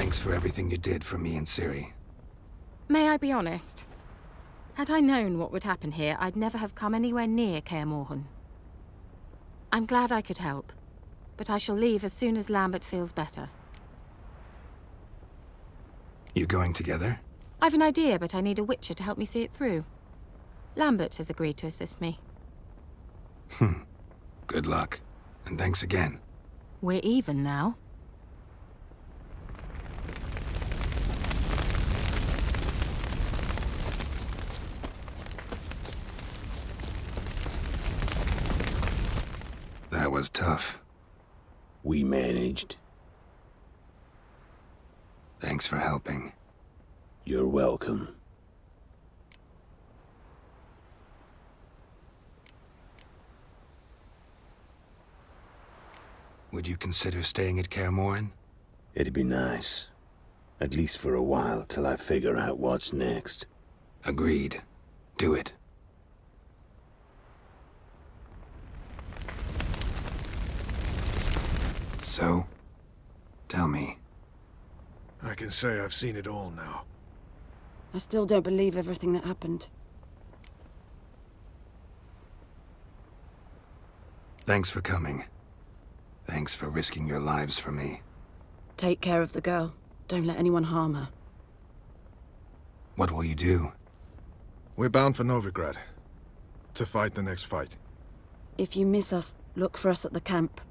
Thanks for everything you did for me and Ciri. May I be honest? Had I known what would happen here, I'd never have come anywhere near Kaer Morhen. I'm glad I could help, but I shall leave as soon as Lambert feels better. You going together? I've an idea, but I need a witcher to help me see it through. Lambert has agreed to assist me. Good luck, and thanks again. We're even now. That was tough. We managed. Thanks for helping. You're welcome. Would you consider staying at Kaer Morhen? It'd be nice. At least for a while, till I figure out what's next. Agreed. Do it. So, tell me. I can say I've seen it all now. I still don't believe everything that happened. Thanks for coming. Thanks for risking your lives for me. Take care of the girl. Don't let anyone harm her. What will you do? We're bound for Novigrad. To fight the next fight. If you miss us, look for us at the camp.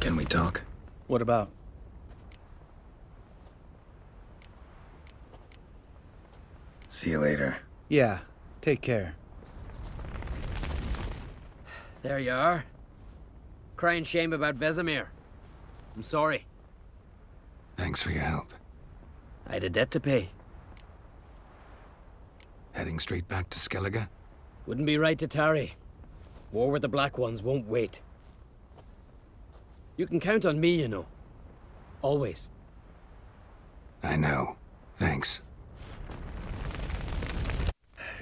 Can we talk? What about? See you later. Yeah, take care. There you are. Crying shame about Vesemir. I'm sorry. Thanks for your help. I had a debt to pay. Heading straight back to Skellige? Wouldn't be right to tarry. War with the Black Ones won't wait. You can count on me, you know. Always. I know. Thanks.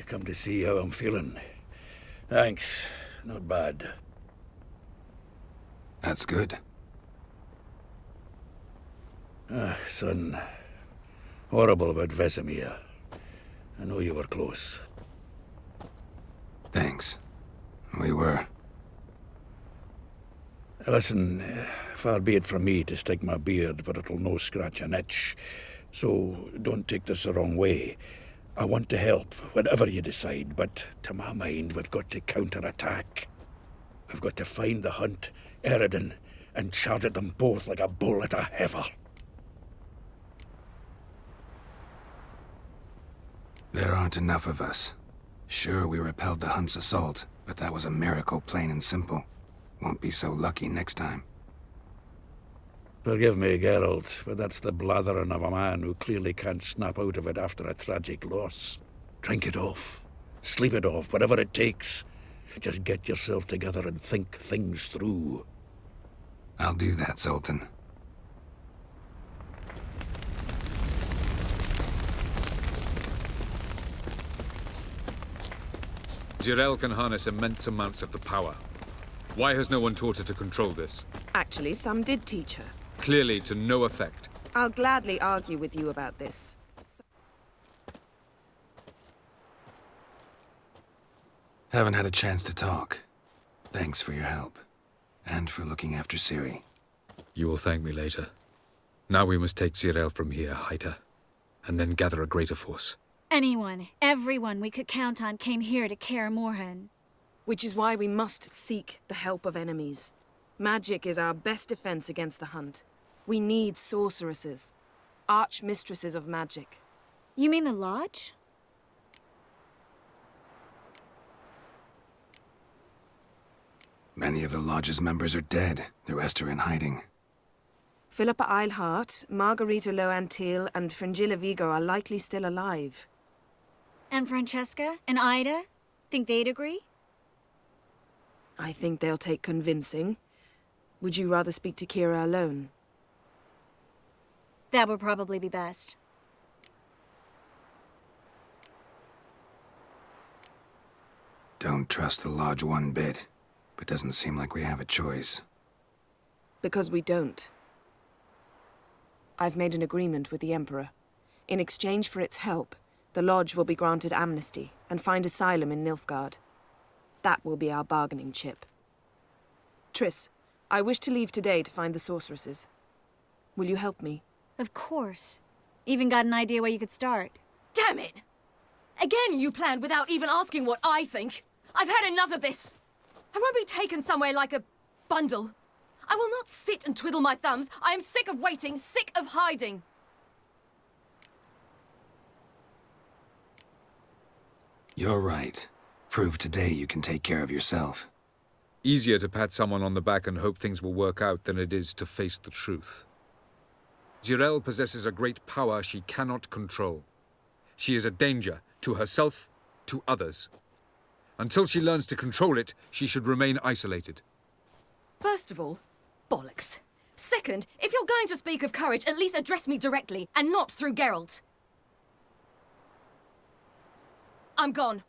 Come to see how I'm feeling. Thanks. Not bad. That's good. Son. Horrible about Vesemir. I know you were close. Thanks. We were. Listen, far be it from me to stick my beard, but it'll no scratch an itch. So don't take this the wrong way. I want to help, whatever you decide, but to my mind, we've got to counterattack. We've got to find the Hunt, Eredin, and charge at them both like a bull at a heifer. There aren't enough of us. Sure, we repelled the Hunt's assault, but that was a miracle, plain and simple. Won't be so lucky next time. Forgive me, Geralt, but that's the blathering of a man who clearly can't snap out of it after a tragic loss. Drink it off. Sleep it off, whatever it takes. Just get yourself together and think things through. I'll do that, Sultan. Jirel can harness immense amounts of the power. Why has no one taught her to control this? Actually, some did teach her. Clearly to no effect. I'll gladly argue with you about this. Haven't had a chance to talk. Thanks for your help. And for looking after Ciri. You will thank me later. Now we must take Jirel from here, hide her, and then gather a greater force. Anyone, everyone we could count on came here to Kaer Morhen. Which is why we must seek the help of enemies. Magic is our best defense against the Hunt. We need sorceresses. Archmistresses of magic. You mean the Lodge? Many of the Lodge's members are dead. The rest are in hiding. Philippa Eilhart, Margarita Loantil, and Fringilla Vigo are likely still alive. And Francesca and Ida? Think they'd agree? I think they'll take convincing. Would you rather speak to Kira alone? That would probably be best. Don't trust the Lodge one bit. but doesn't seem like we have a choice. Because we don't. I've made an agreement with the Emperor. In exchange for its help, the Lodge will be granted amnesty and find asylum in Nilfgaard. That will be our bargaining chip. Triss, I wish to leave today to find the sorceresses. Will you help me? Of course. Even got an idea where you could start. Damn it! Again you planned without even asking what I think. I've had enough of this. I won't be taken somewhere like a bundle. I will not sit and twiddle my thumbs. I am sick of waiting, sick of hiding. You're right. Prove today you can take care of yourself. Easier to pat someone on the back and hope things will work out than it is to face the truth. Zirel possesses a great power she cannot control. She is a danger to herself, to others. Until she learns to control it, she should remain isolated. First of all, bollocks. Second, if you're going to speak of courage, at least address me directly, and not through Geralt. I'm gone.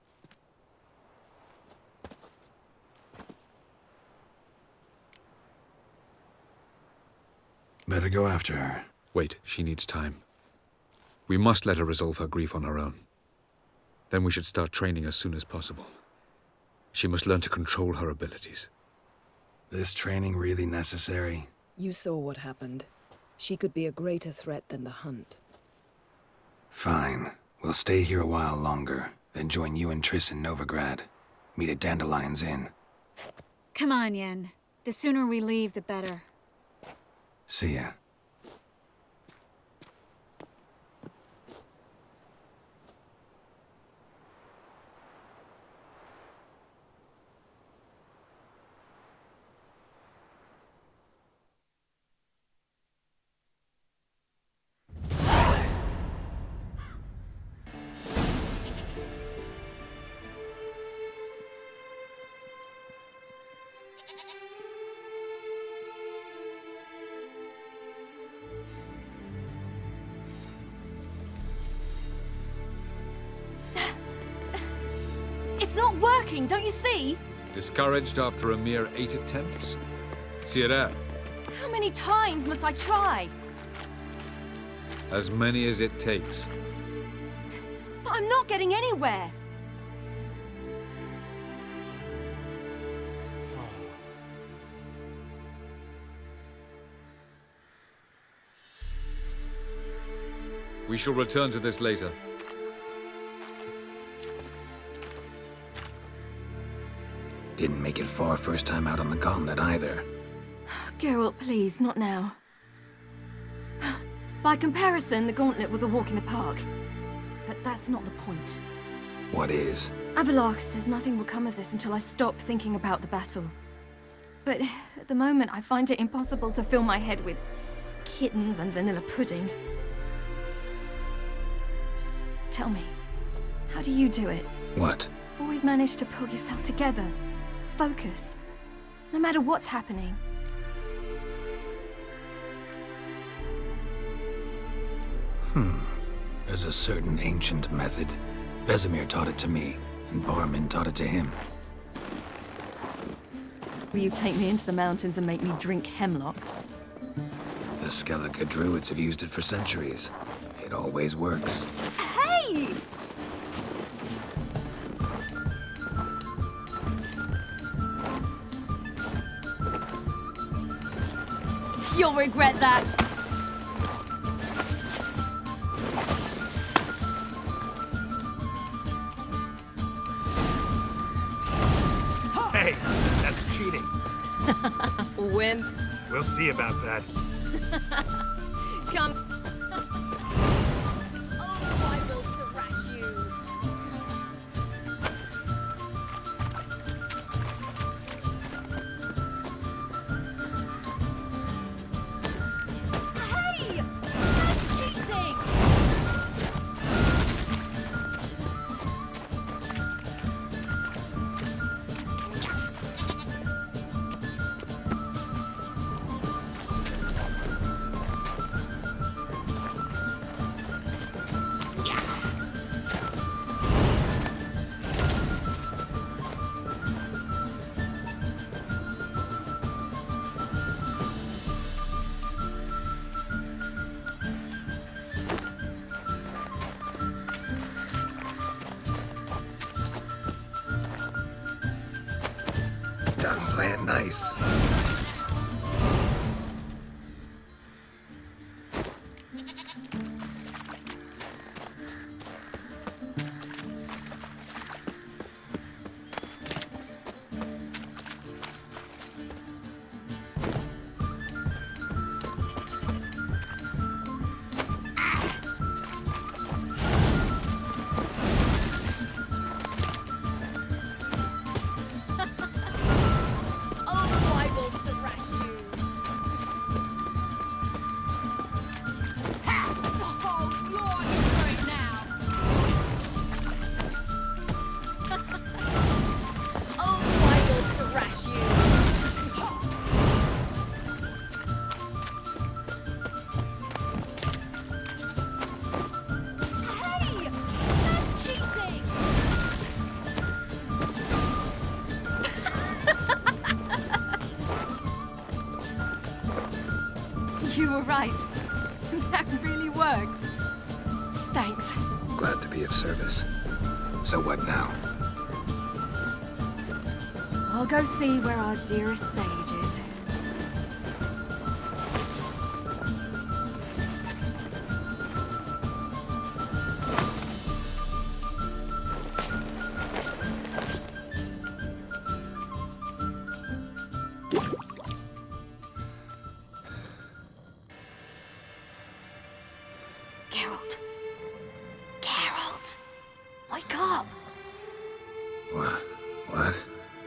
Better go after her. Wait, she needs time. We must let her resolve her grief on her own. Then we should start training as soon as possible. She must learn to control her abilities. This training really necessary? You saw what happened. She could be a greater threat than the Hunt. Fine. We'll stay here a while longer, then join you and Triss in Novigrad. Meet at Dandelion's Inn. Come on, Yen. The sooner we leave, the better. See ya. It's not working, don't you see? Discouraged after a mere 8 attempts? Sierra, How many times must I try? as many as it takes. But I'm not getting anywhere. We shall return to this later. Didn't make it far first time out on the gauntlet either. Geralt, please, not now. By comparison, the gauntlet was a walk in the park. But that's not the point. What is? Avalach says nothing will come of this until I stop thinking about the battle. But at the moment, I find it impossible to fill my head with kittens and vanilla pudding. Tell me, how do you do it? What? Always manage to pull yourself together. Focus. No matter what's happening. There's a certain ancient method. Vesemir taught it to me, and Barman taught it to him. Will you take me into the mountains and make me drink hemlock? The Skellige druids have used it for centuries. It always works. Hey! You'll regret that. Hey, that's cheating. Wimp. We'll see about that. Come. Oh, I will thrash you. Hey! That's cheating! Play it nice. You were right. That really works. Thanks. Glad to be of service. So what now? I'll go see where our dearest sage is.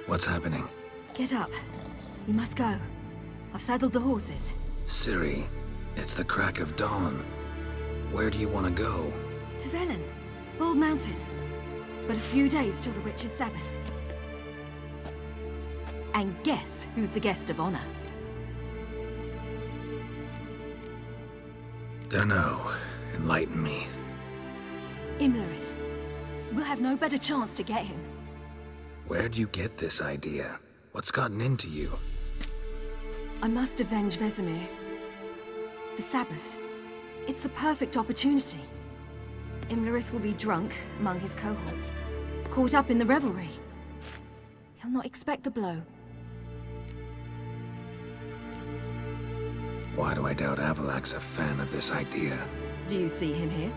What's happening? Get up. We must go. I've saddled the horses. Ciri, it's the crack of dawn. Where do you want to go? To Velen. Bald Mountain. But a few days till the Witch's Sabbath. And guess who's the guest of honor? Dunno. Enlighten me. Imlerith. We'll have no better chance to get him. Where'd you get this idea? What's gotten into you? I must avenge Vesemir. The Sabbath. It's the perfect opportunity. Imlerith will be drunk among his cohorts, caught up in the revelry. He'll not expect the blow. Why do I doubt Avalak's a fan of this idea? Do you see him here?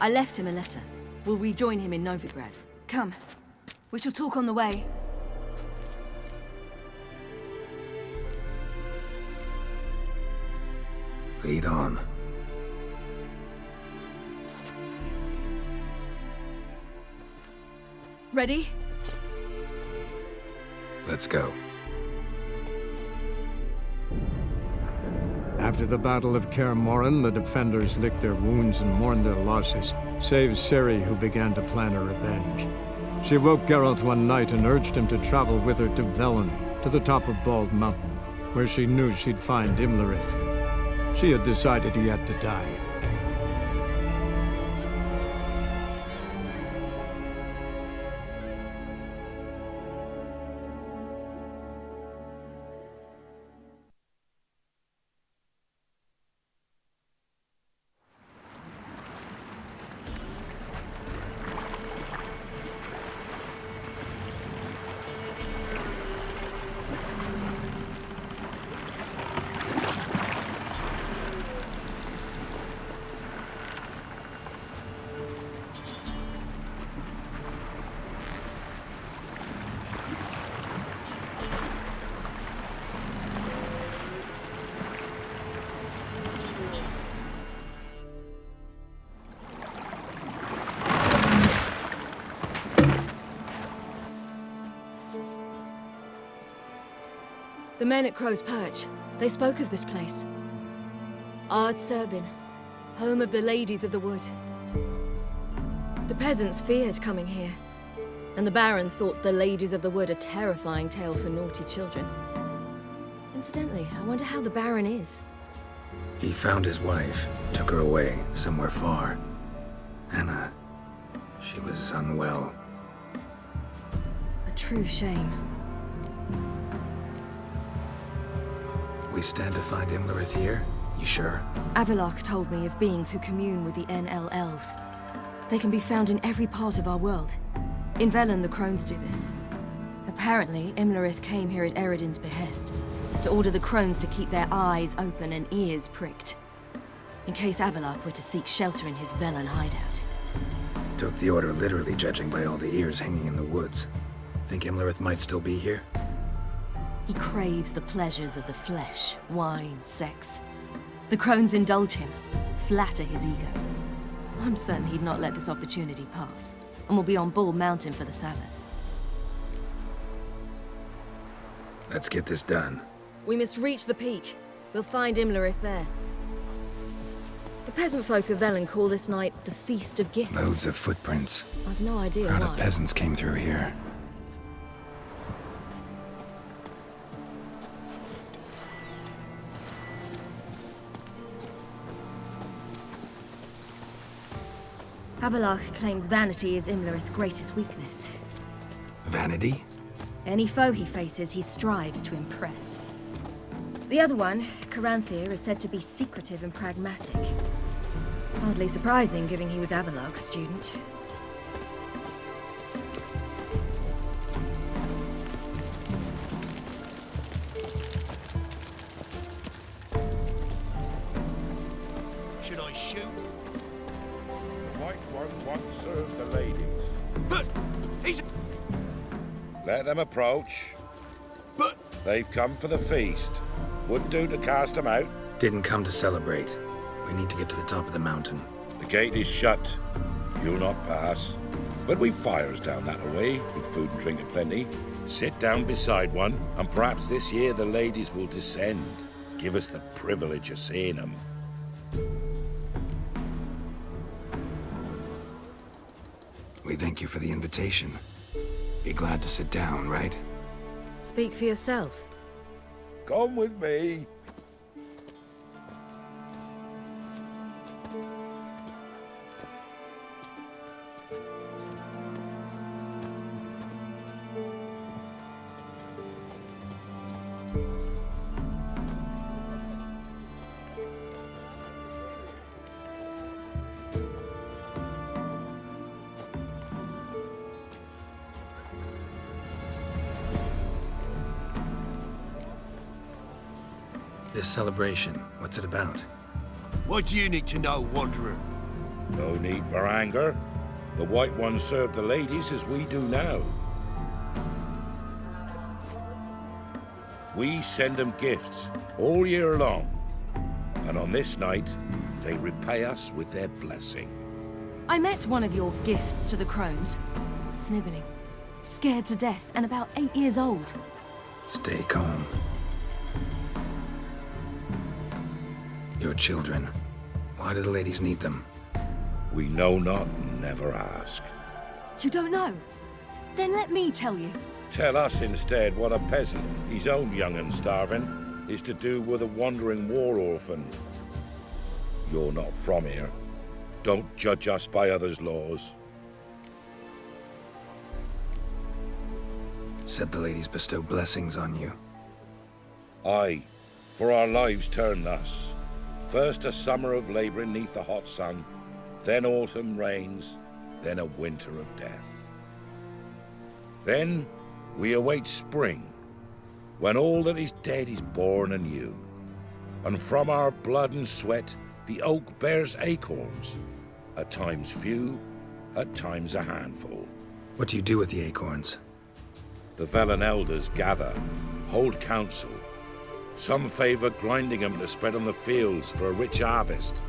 I left him a letter. We'll rejoin him in Novigrad. Come. We shall talk on the way. Lead on. Ready? Let's go. After the Battle of Kaer Morhen, the defenders licked their wounds and mourned their losses, save Ciri, who began to plan a revenge. She woke Geralt one night and urged him to travel with her to Velen, to the top of Bald Mountain, where she knew she'd find Imlerith. She had decided he had to die. The men at Crow's Perch, they spoke of this place. Ard Serbin, home of the Ladies of the Wood. The peasants feared coming here, and the Baron thought the Ladies of the Wood a terrifying tale for naughty children. Incidentally, I wonder how the Baron is. He found his wife, took her away, somewhere far. Anna, she was unwell. A true shame. We stand to find Imlerith here? You sure? Avalak told me of beings who commune with the NL Elves. They can be found in every part of our world. In Velen, the Crones do this. A Apparently, Imlerith came here at Eredin's behest, to order the crones to keep their eyes open and ears pricked, in case Avallac'h were to seek shelter in his Velen hideout. Took the order literally, judging by all the ears hanging in the woods. Think Imlerith might still be here? He craves the pleasures of the flesh, wine, sex. The crones indulge him, flatter his ego. I'm certain he'd not let this opportunity pass, and will be on Bull Mountain for the Sabbath. Let's get this done. We must reach the peak. We'll find Imlerith there. The peasant folk of Velen call this night the Feast of Gifts. Loads of footprints. I've no idea Crowd why. of peasants came through here. Avallac'h claims vanity is Imlerith's greatest weakness. Vanity? Any foe he faces, he strives to impress. The other one, Caranthir, is said to be secretive and pragmatic. Hardly surprising, given he was Avallac'h's student. Should I shoot? White one once served the ladies. But he's... Let them approach. But... They've come for the feast. Wouldn't do to cast them out. Didn't come to celebrate. We need to get to the top of the mountain. The gate is shut. You'll not pass. But we've fires down that way, with food and drink aplenty. Sit down beside one, and perhaps this year the ladies will descend. Give us the privilege of seeing them. We thank you for the invitation. Be glad to sit down, right? Speak for yourself. Come with me. This celebration, what's it about? What do you need to know, Wanderer? No need for anger. The White Ones serve the ladies as we do now. We send them gifts all year long. And on this night, they repay us with their blessing. I met one of your gifts to the crones. Snivelling, scared to death, and about 8 years old. Stay calm. Your children. Why do the ladies need them? We know not and never ask. You don't know? Then let me tell you. Tell us instead what a peasant, his own young and starving, is to do with a wandering war orphan. You're not from here. Don't judge us by others' laws. Said the ladies bestow blessings on you. Aye, for our lives turn thus. First a summer of labouring neath the hot sun, then autumn rains, then a winter of death. Then we await spring, when all that is dead is born anew. And from our blood and sweat the oak bears acorns, at times few, at times a handful. What do you do with the acorns? The Velen elders gather, hold council. Some favour grinding them to spread on the fields for a rich harvest.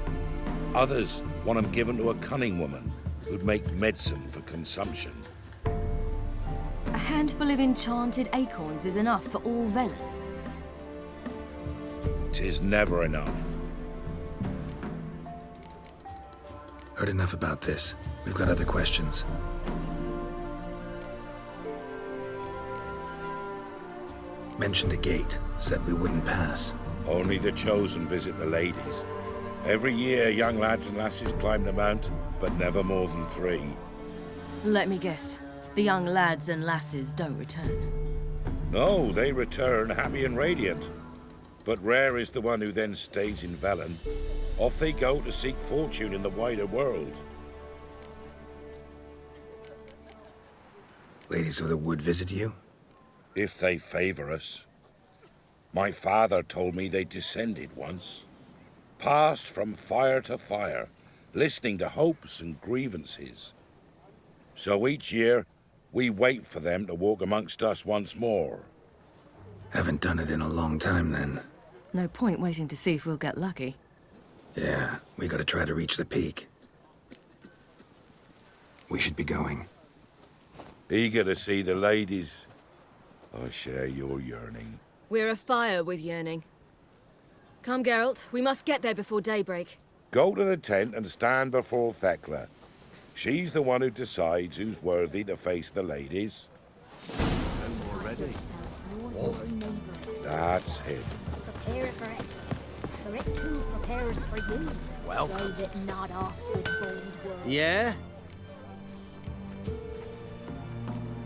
Others want them given to a cunning woman who'd make medicine for consumption. A handful of enchanted acorns is enough for all Velen. 'Tis never enough. Heard enough about this. We've got other questions. Mentioned a gate. Said we wouldn't pass. Only the chosen visit the ladies. Every year, young lads and lasses climb the mount, but never more than 3. Let me guess. The young lads and lasses don't return. No, they return happy and radiant. But rare is the one who then stays in Velen. Off they go to seek fortune in the wider world. Ladies of the Wood visit you? If they favor us. My father told me they descended once. Passed from fire to fire, listening to hopes and grievances. So each year, we wait for them to walk amongst us once more. Haven't done it in a long time, then. No point waiting to see if we'll get lucky. Yeah, we gotta try to reach the peak. We should be going. Eager to see the ladies. I share your yearning. We're afire with yearning. Come, Geralt. We must get there before daybreak. Go to the tent and stand before Thekla. She's the one who decides who's worthy to face the ladies. That's him. Prepare for it. For it too prepares for you. Welcome. Drive it not off with bold words. Yeah?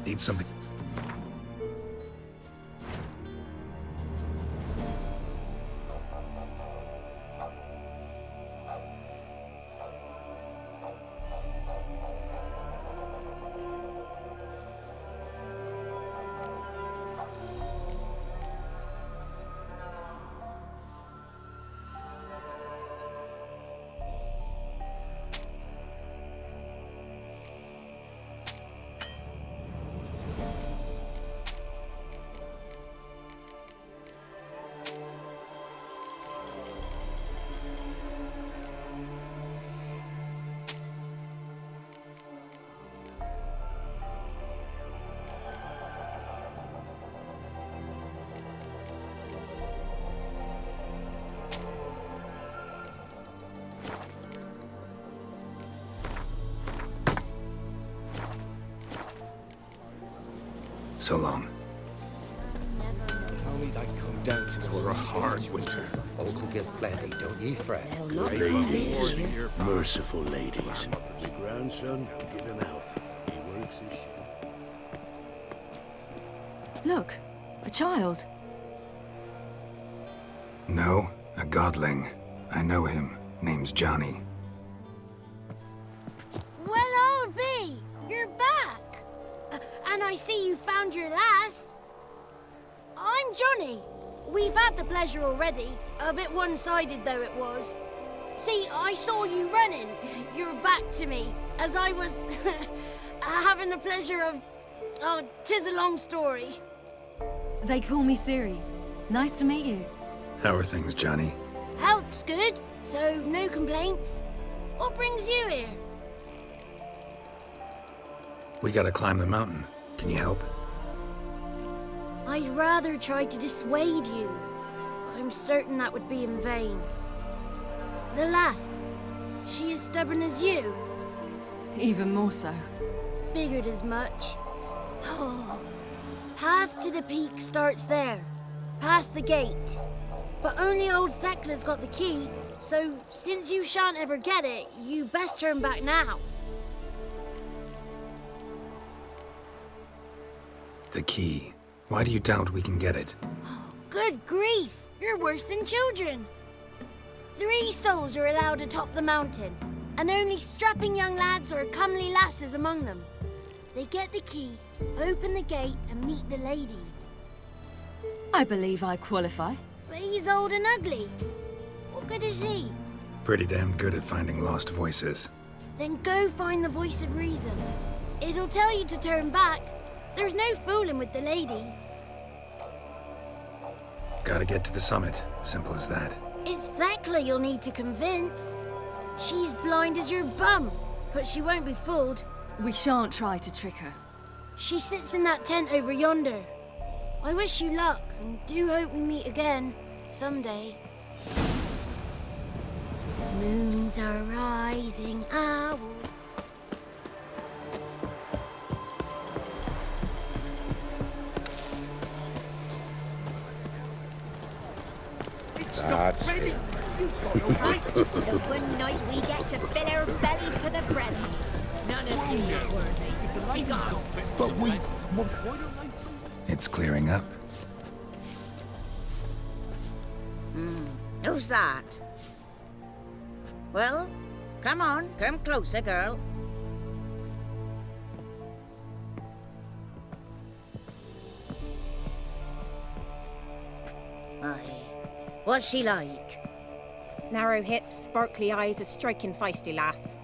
Need something. So long. Only they come down to For a hard winter. All could give plenty, don't ye fret. Good ladies. Merciful ladies. My grandson, give him health. He works his shit. Look, a child. No, a godling. I know him. Name's Johnny. Well, I'll be. You're back. And I see you found your lass. I'm Johnny. We've had the pleasure already. A bit one-sided though it was. See, I saw you running. Your back to me. As I was having the pleasure of... Oh, 'tis a long story. They call me Ciri. Nice to meet you. How are things, Johnny? Health's good, so no complaints. What brings you here? We gotta climb the mountain. Can you help? I'd rather try to dissuade you. I'm certain that would be in vain. The lass, she as stubborn as you? Even more so. Figured as much. Path to the peak starts there, past the gate. But only old Thekla's got the key, so since you shan't ever get it, you best turn back now. The key. Why do you doubt we can get it? Good grief, you're worse than children. 3 souls are allowed atop the mountain, and only strapping young lads or comely lasses among them. They get the key, open the gate, and meet the ladies. I believe I qualify. But he's old and ugly. What good is he? Pretty damn good at finding lost voices. Then go find the voice of reason. It'll tell you to turn back. There's no fooling with the ladies. Gotta get to the summit. Simple as that. It's Thekla you'll need to convince. She's blind as your bum, but she won't be fooled. We shan't try to trick her. She sits in that tent over yonder. I wish you luck, and do hope we meet again, someday. Moons are rising, I will... That's it. The one night we get to fill our bellies to the brim. None of these worthy. Be gone. But we... It's clearing up. Who's that? Well, come on, come closer, girl. What's she like? Narrow hips, sparkly eyes, a striking feisty lass.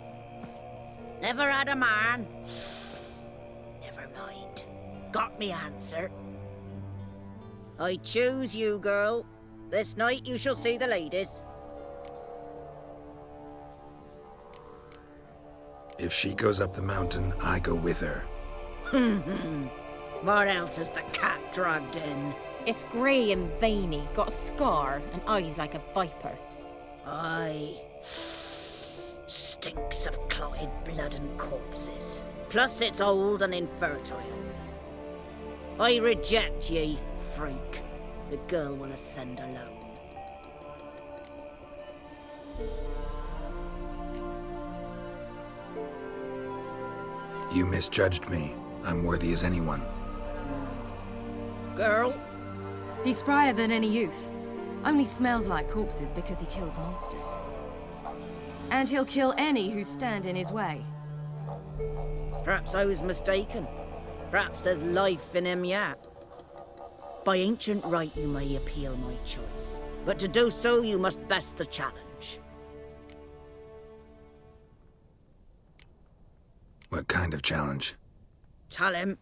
Never had a man? Never mind. Got me answer. I choose you, girl. This night you shall see the ladies. If she goes up the mountain, I go with her. What else is the cat dragged in? It's grey and veiny, got a scar, and eyes like a viper. Aye. Stinks of clotted blood and corpses. Plus it's old and infertile. I reject ye, freak. The girl will ascend alone. You misjudged me. I'm worthy as anyone. Girl? He's sprier than any youth. Only smells like corpses because he kills monsters. And he'll kill any who stand in his way. Perhaps I was mistaken. Perhaps there's life in him yet. By ancient right you may appeal my choice, but to do so you must best the challenge. What kind of challenge? Tell him.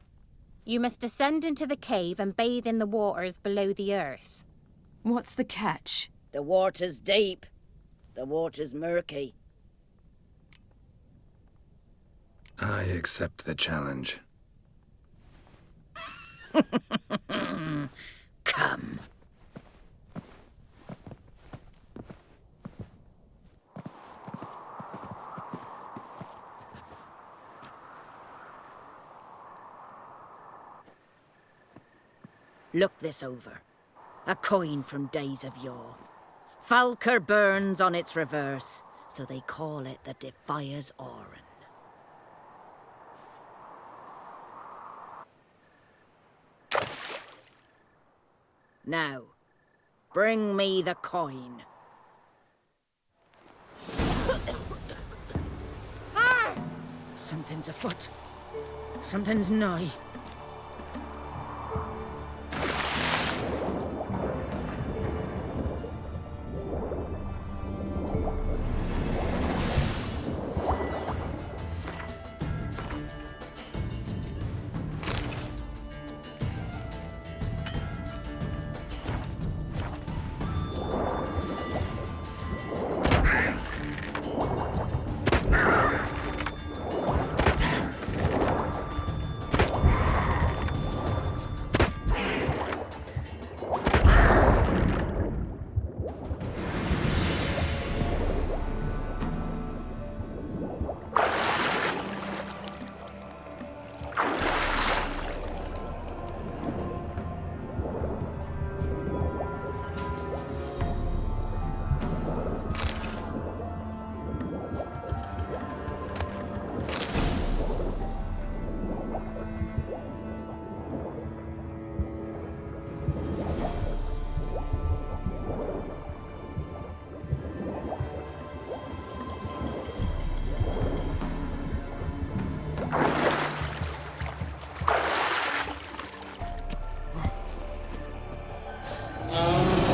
You must descend into the cave and bathe in the waters below the earth. What's the catch? The water's deep. The water's murky. I accept the challenge. Come. Look this over. A coin from days of yore. Falker burns on its reverse, so they call it the Defier's Oran. Now, bring me the coin. Something's afoot. Something's nigh.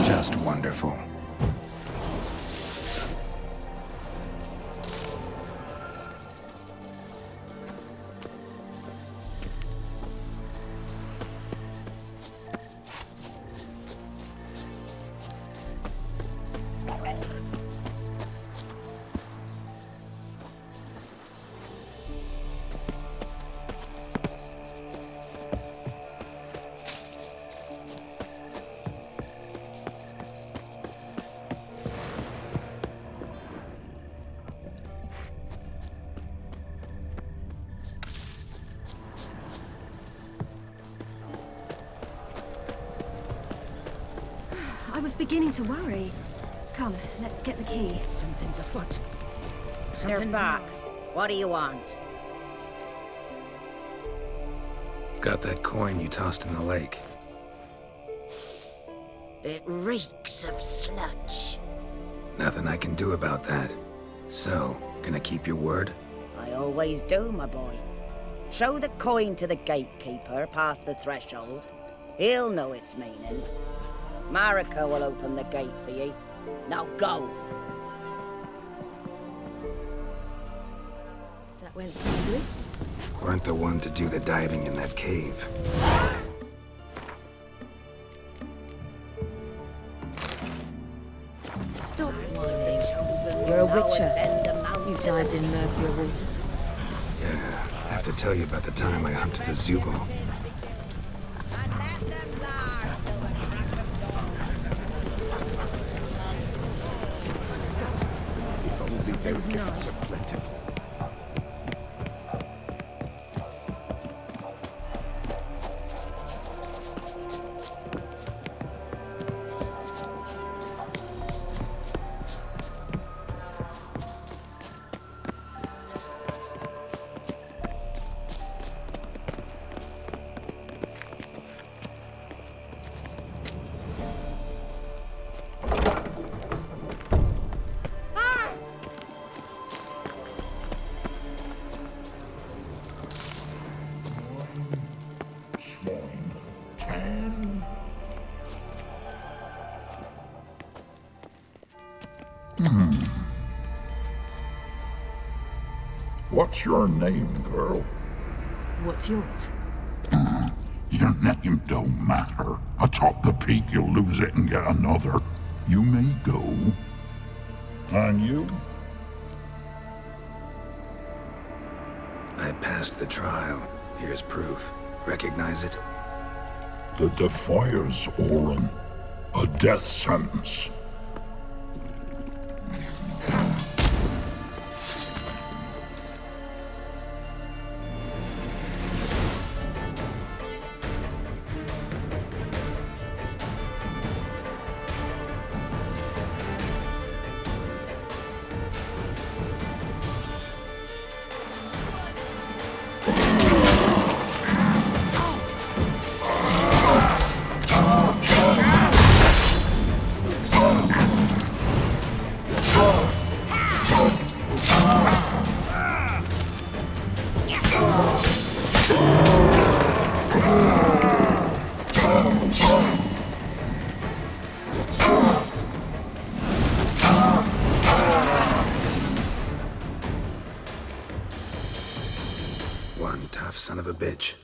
Just wonderful. I was beginning to worry. Come, let's get the key. Something's afoot. They're Something's back. What do you want? Got that coin you tossed in the lake. It reeks of sludge. Nothing I can do about that. So, gonna keep your word? I always do, my boy. Show the coin to the gatekeeper past the threshold. He'll know its meaning. Marika will open the gate for ye. Now go. That went smoothly. Weren't the one to do the diving in that cave. Stop whining. You're a witcher. You dived in murkier waters. Yeah, I have to tell you about the time I hunted a Zugel. If only their gifts are plentiful. What's your name, girl? What's yours? Your name don't matter. Atop the peak, you'll lose it and get another. You may go. And you? I passed the trial. Here's proof. Recognize it? The Defier's Orin. A death sentence. One tough son of a bitch.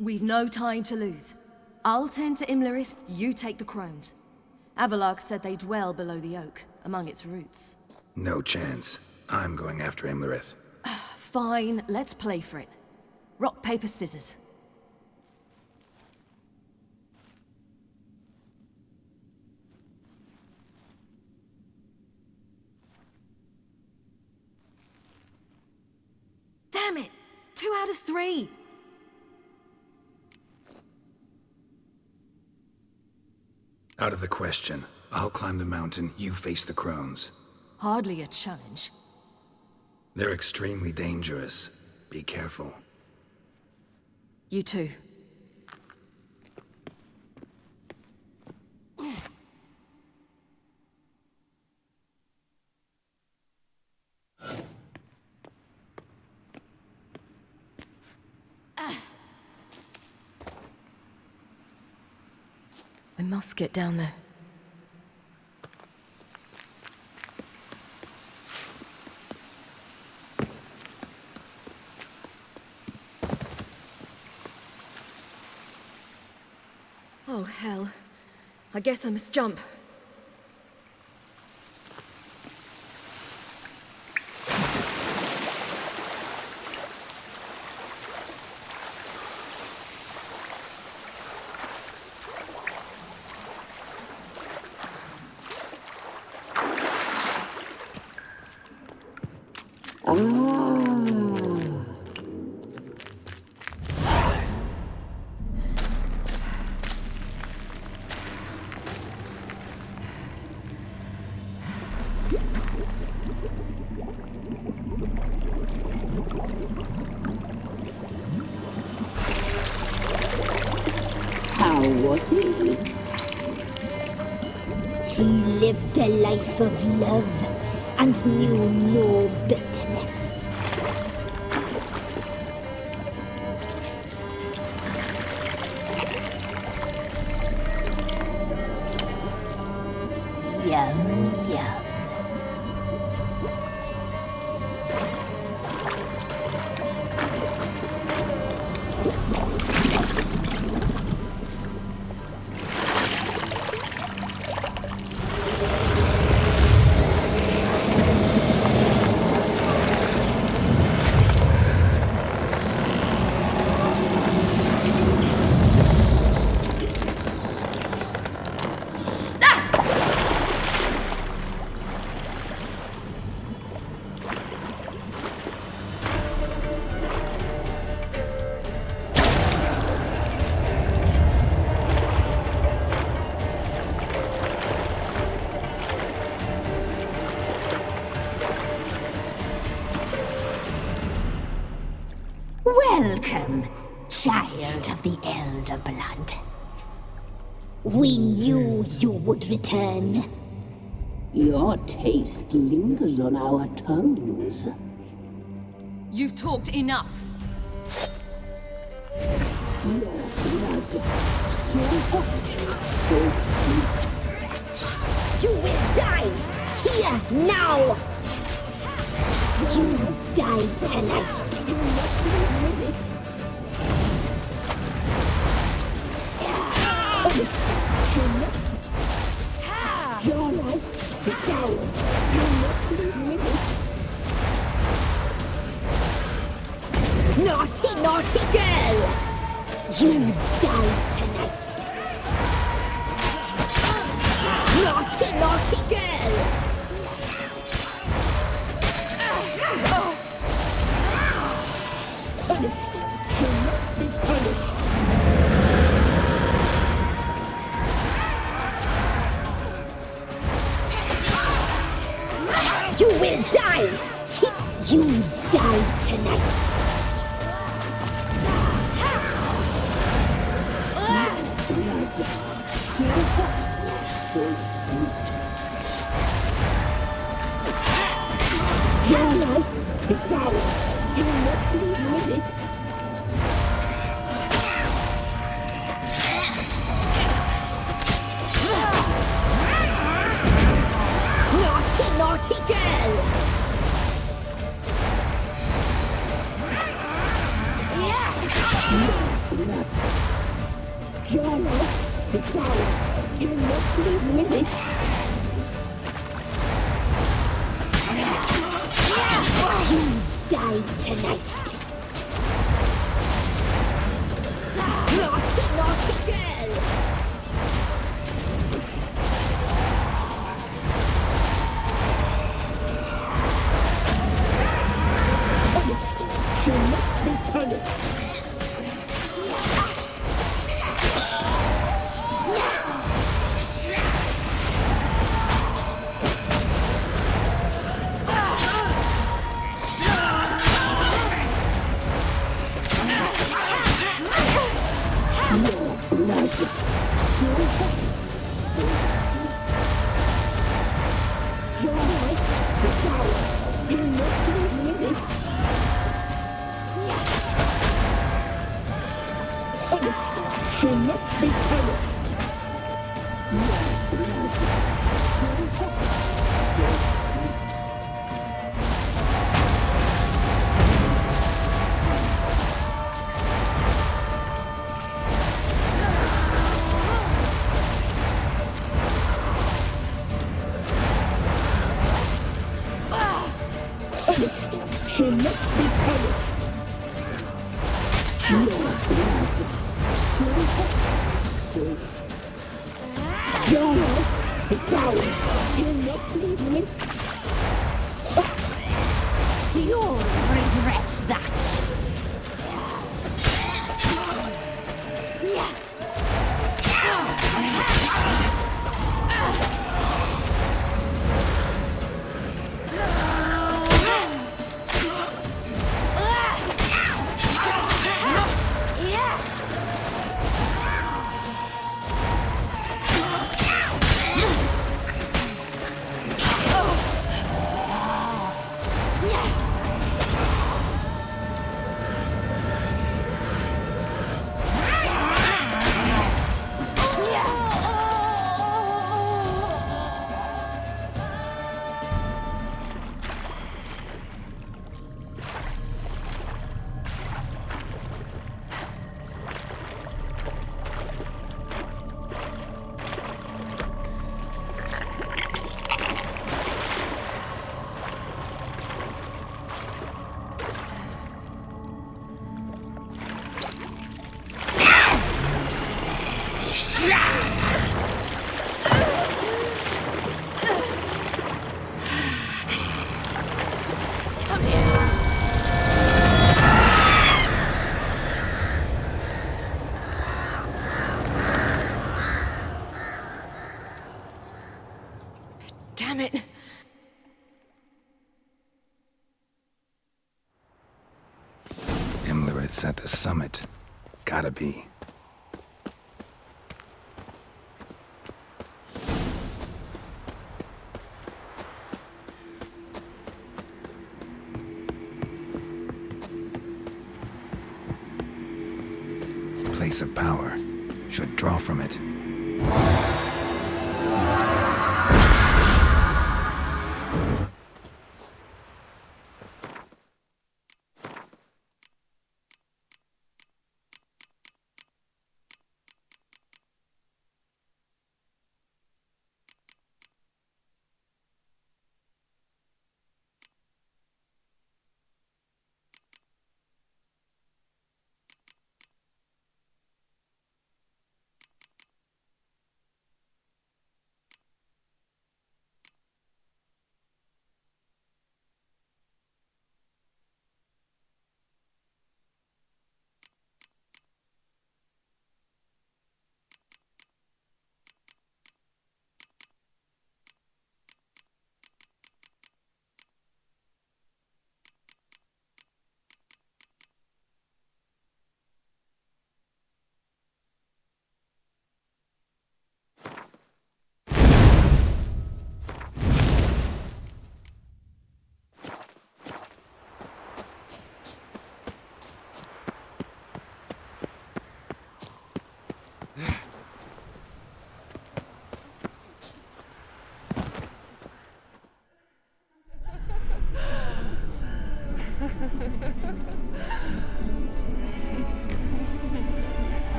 We've no time to lose. I'll tend to Imlerith, you take the crones. Avalark said they dwell below the oak, among its roots. No chance. I'm going after Imlerith. Fine, let's play for it. Rock, paper, scissors. Damn it! 2 out of 3! Out of the question. I'll climb the mountain, you face the crones. Hardly a challenge. They're extremely dangerous. Be careful. You too. I must get down there. Oh, hell. I guess I must jump. How was he? He lived a life of love and knew no bitterness. Welcome, child of the Elder Blood. We knew you would return. Your taste lingers on our tongues. You've talked enough. Your blood, so hot, so sweet. You will die here now. You will die tonight. Your life is ours. You must live with it. Naughty, naughty girl! You die tonight. Naughty, naughty girl! Punished. You must be punished. You will die! You die tonight! So sweet. Your life is ours. You must live with it. Naughty, naughty girl! Your life is ours. You must live with it. You die tonight. Naughty, naughty girl! You must be punished. She must be punished. She must be punished. Your life is ours. You must leave me. You'll regret that. It's at the summit. Gotta be. Place of power. Should draw from it.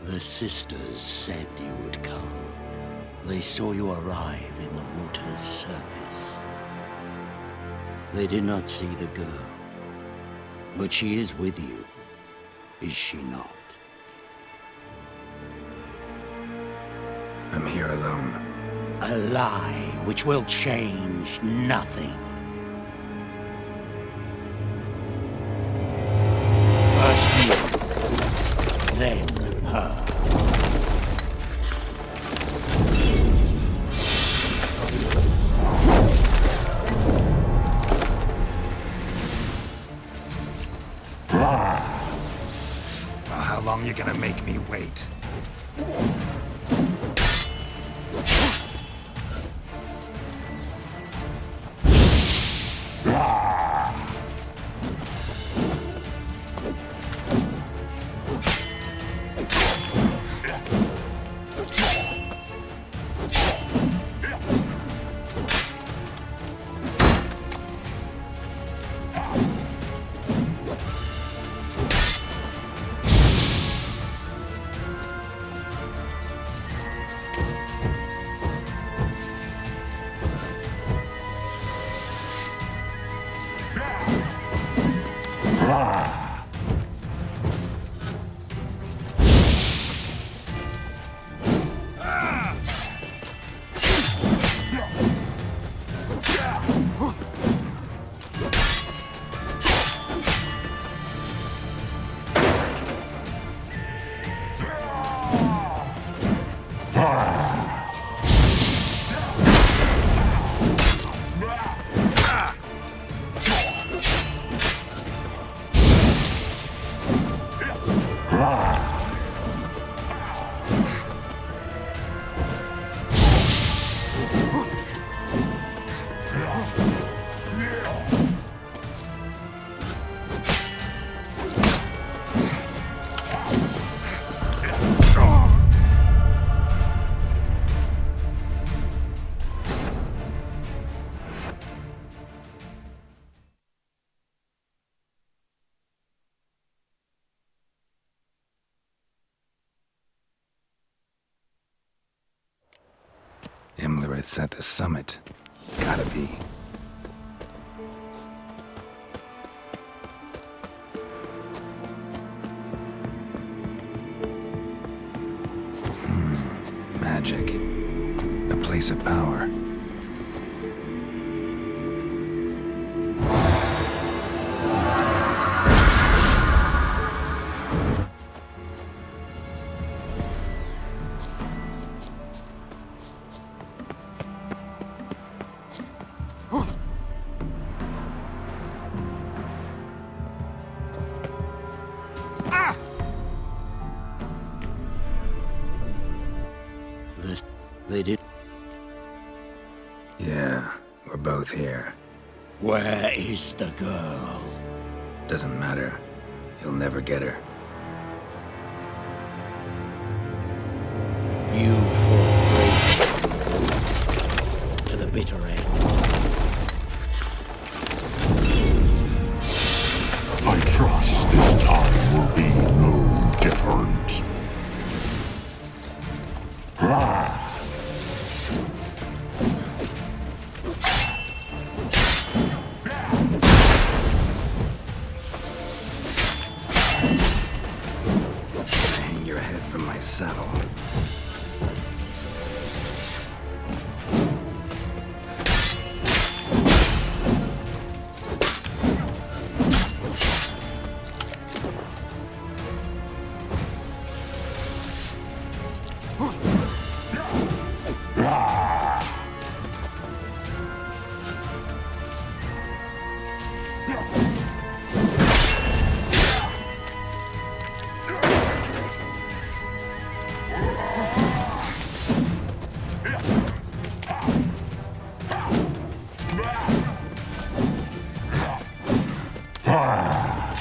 The sisters said you would come. They saw you arrive in the water's surface. They did not see the girl. But she is with you, is she not? I'm here alone. A lie which will change nothing. First you, then her. Well, how long you gonna make me wait? Imlerith's at the summit. Gotta be. Magic. A place of power. They did. Yeah, we're both here. Where is the girl? Doesn't matter. You'll never get her. You fall brave to the bitter end. I trust this time will be no different. Hang your head from my saddle.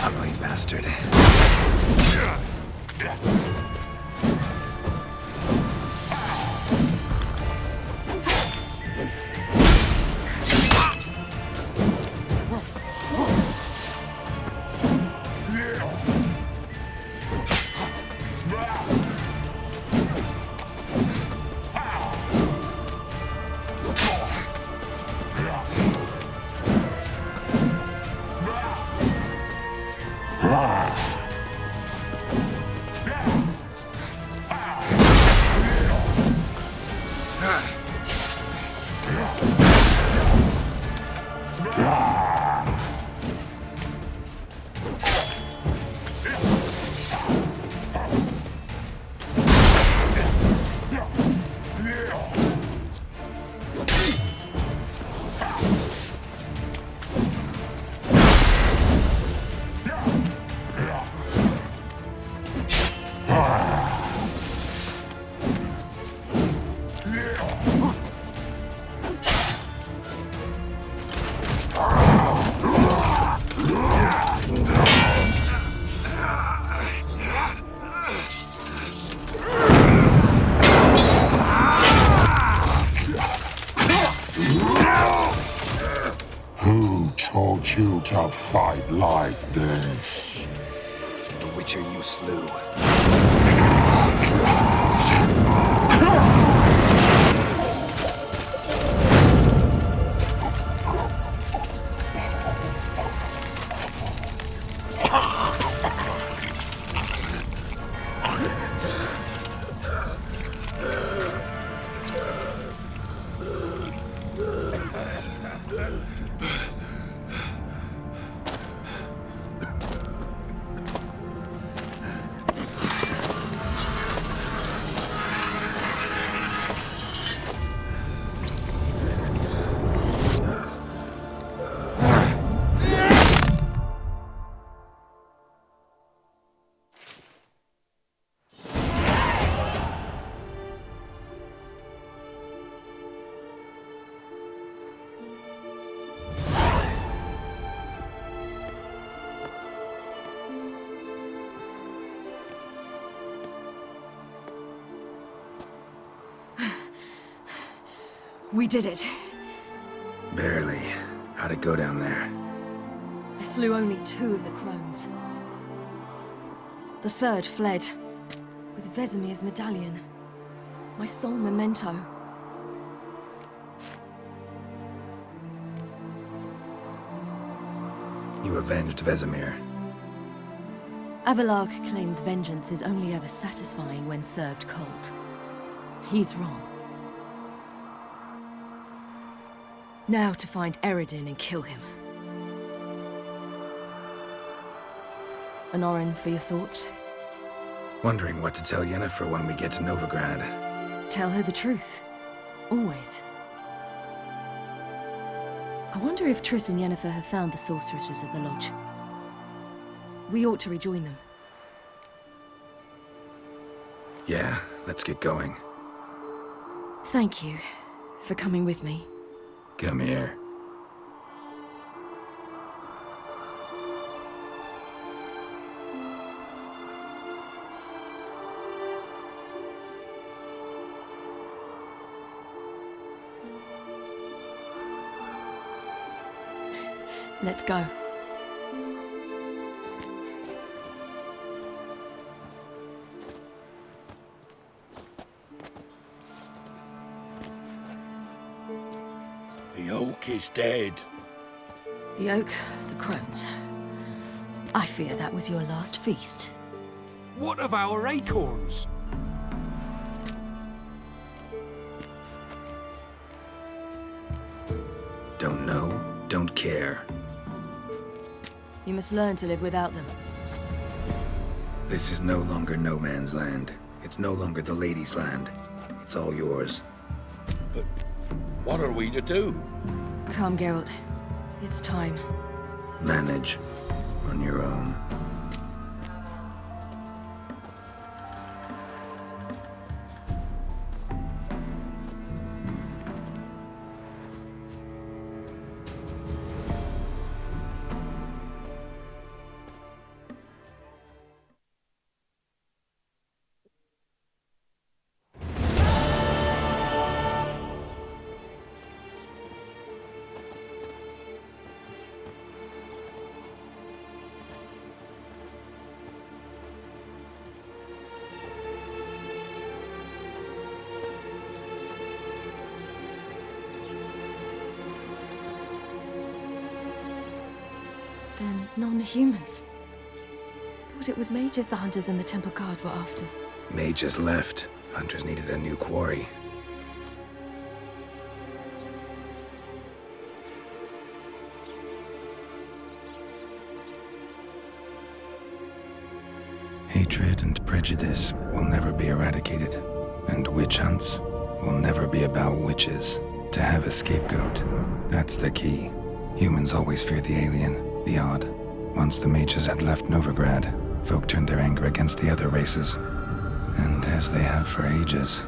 Ugly bastard. Who told you to fight like this? The Witcher you slew. We did it. Barely. How'd it go down there? I slew only 2 of the crones. The third fled, with Vesemir's medallion. My sole memento. You avenged Vesemir. Avalark claims vengeance is only ever satisfying when served cold. He's wrong. Now to find Eredin and kill him. Honorin, for your thoughts? Wondering what to tell Yennefer when we get to Novigrad. Tell her the truth. Always. I wonder if Triss and Yennefer have found the sorceresses at the lodge. We ought to rejoin them. Yeah, let's get going. Thank you for coming with me. Come here. Let's go. The oak is dead. The oak, the crones. I fear that was your last feast. What of our acorns? Don't know, don't care. You must learn to live without them. This is no longer no man's land. It's no longer the lady's land. It's all yours. But what are we to do? Come, Geralt. It's time. Manage on your own. Then non-humans. Thought it was mages the hunters and the Temple Guard were after. Mages left. Hunters needed a new quarry. Hatred and prejudice will never be eradicated, and witch hunts will never be about witches. To have a scapegoat, that's the key. Humans always fear the alien, the odd. Once the mages had left Novigrad, folk turned their anger against the other races. And as they have for ages,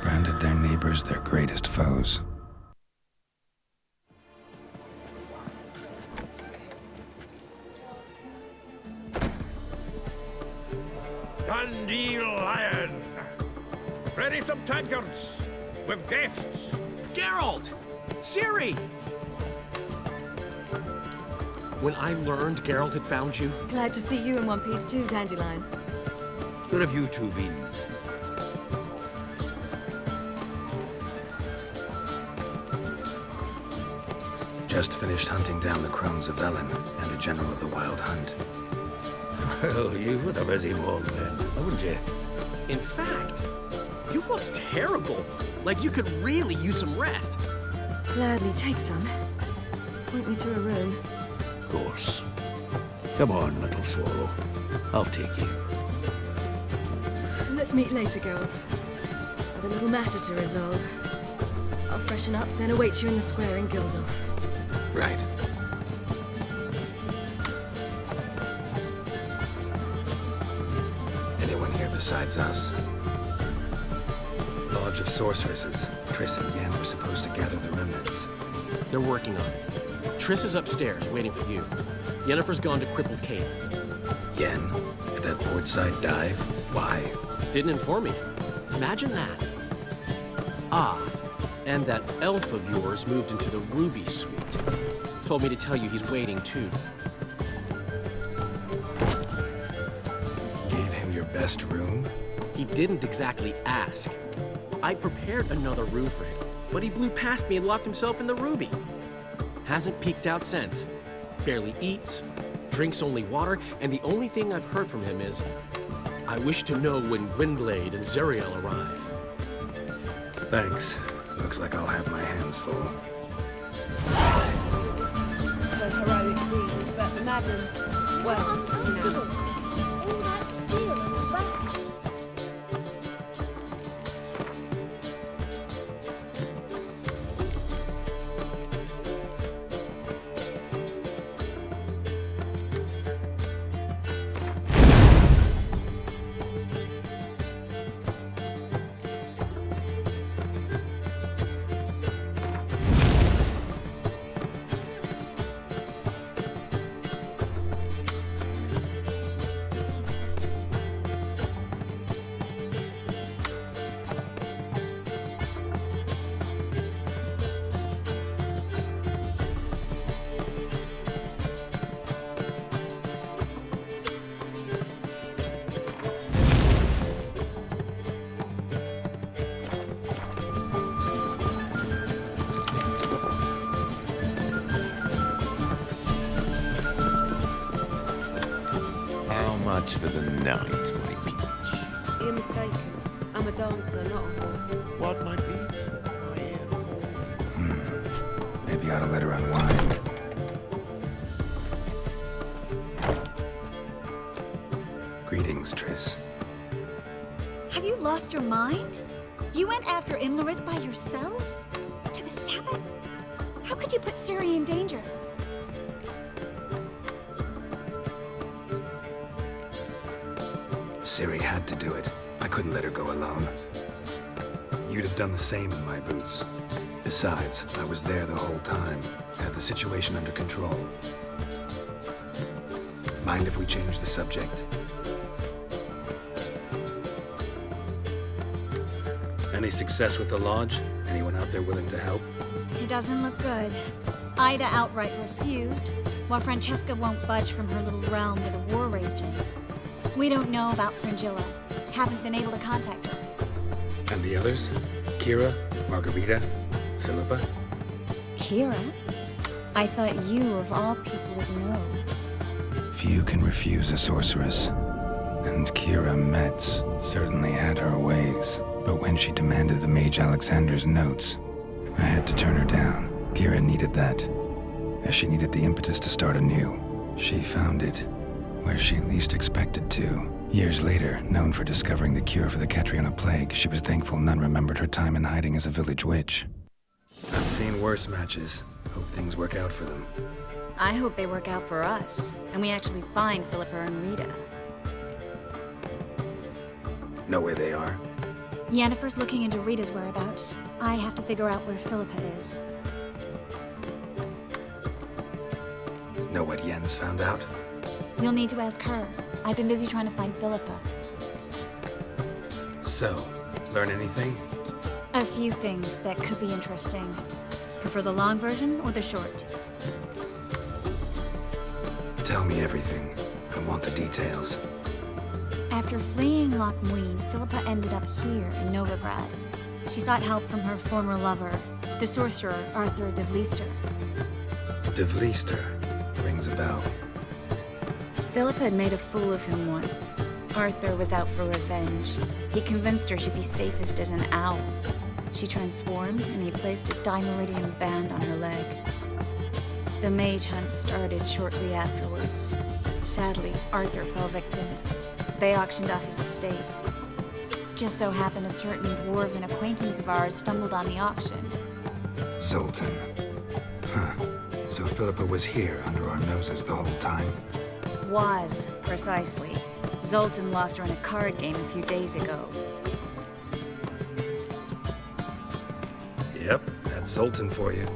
branded their neighbors their greatest foes. Dandelion! Ready some tankards! With guests! Geralt! Ciri! When I learned Geralt had found you... Glad to see you in one piece too, Dandelion. Where have you two been? Just finished hunting down the crones of Velen and a general of the Wild Hunt. Well, you were a busy mog then, haven't you? In fact, you look terrible. Like you could really use some rest. Gladly take some. Point me to a room. Of course. Come on, little swallow. I'll take you. Let's meet later, Geralt. I've a little matter to resolve. I'll freshen up, then await you in the square in Gildorf. Right. Anyone here besides us? Lodge of Sorceresses. Triss and Yen were supposed to gather the remnants. They're working on it. Triss is upstairs, waiting for you. Yennefer's gone to crippled Kate's. Yen? At that portside dive? Why? Didn't inform me. Imagine that. Ah, and that elf of yours moved into the Ruby Suite. Told me to tell you he's waiting, too. Gave him your best room? He didn't exactly ask. I prepared another room for him, but he blew past me and locked himself in the Ruby. Hasn't peeked out since. barely eats, drinks only water, and the only thing I've heard from him is, I wish to know when Gwynblade and Zeriel arrive. Thanks. Looks like I'll have my hands full. For heroic deeds, but madam, well, no. All that steel on the back. Much for the night, my peach. You're mistaken. I'm a dancer, not a whore. What, my peach? Maybe I ought to let her unwind. Greetings, Triss. Have you lost your mind? You went after Imlerith by yourselves? To the Sabbath? How could you put Ciri in danger? Ciri had to do it. I couldn't let her go alone. You'd have done the same in my boots. Besides, I was there the whole time. Had the situation under control. Mind if we change the subject? Any success with the Lodge? Anyone out there willing to help? It doesn't look good. Ida outright refused, while Francesca won't budge from her little realm with a war raging. We don't know about Fringilla. Haven't been able to contact her. And the others? Kira, Margarita, Philippa? Kira? I thought you, of all people, would know. Few can refuse a sorceress. And Kira Metz certainly had her ways. But when she demanded the Mage Alexander's notes, I had to turn her down. Kira needed that, as she needed the impetus to start anew. She found it where she least expected to. Years later, known for discovering the cure for the Catriona plague, she was thankful none remembered her time in hiding as a village witch. I've seen worse matches. Hope things work out for them. I hope they work out for us, and we actually find Philippa and Rita. Know where they are? Yennefer's looking into Rita's whereabouts. I have to figure out where Philippa is. Know what Yen's found out? You'll need to ask her. I've been busy trying to find Philippa. So, learn anything? A few things that could be interesting. Prefer the long version or the short? Tell me everything. I want the details. After fleeing Loch Muin, Philippa ended up here in Novigrad. She sought help from her former lover, the sorcerer Arthur de Vlister. De Vlister rings a bell. Philippa had made a fool of him once. Arthur was out for revenge. He convinced her she'd be safest as an owl. She transformed, and he placed a Dimeridian band on her leg. The mage hunt started shortly afterwards. Sadly, Arthur fell victim. They auctioned off his estate. Just so happened a certain dwarven acquaintance of ours stumbled on the auction. Zoltan. Huh. So Philippa was here under our noses the whole time? Was, precisely. Zoltan lost her in a card game a few days ago. Yep, that's Zoltan for you.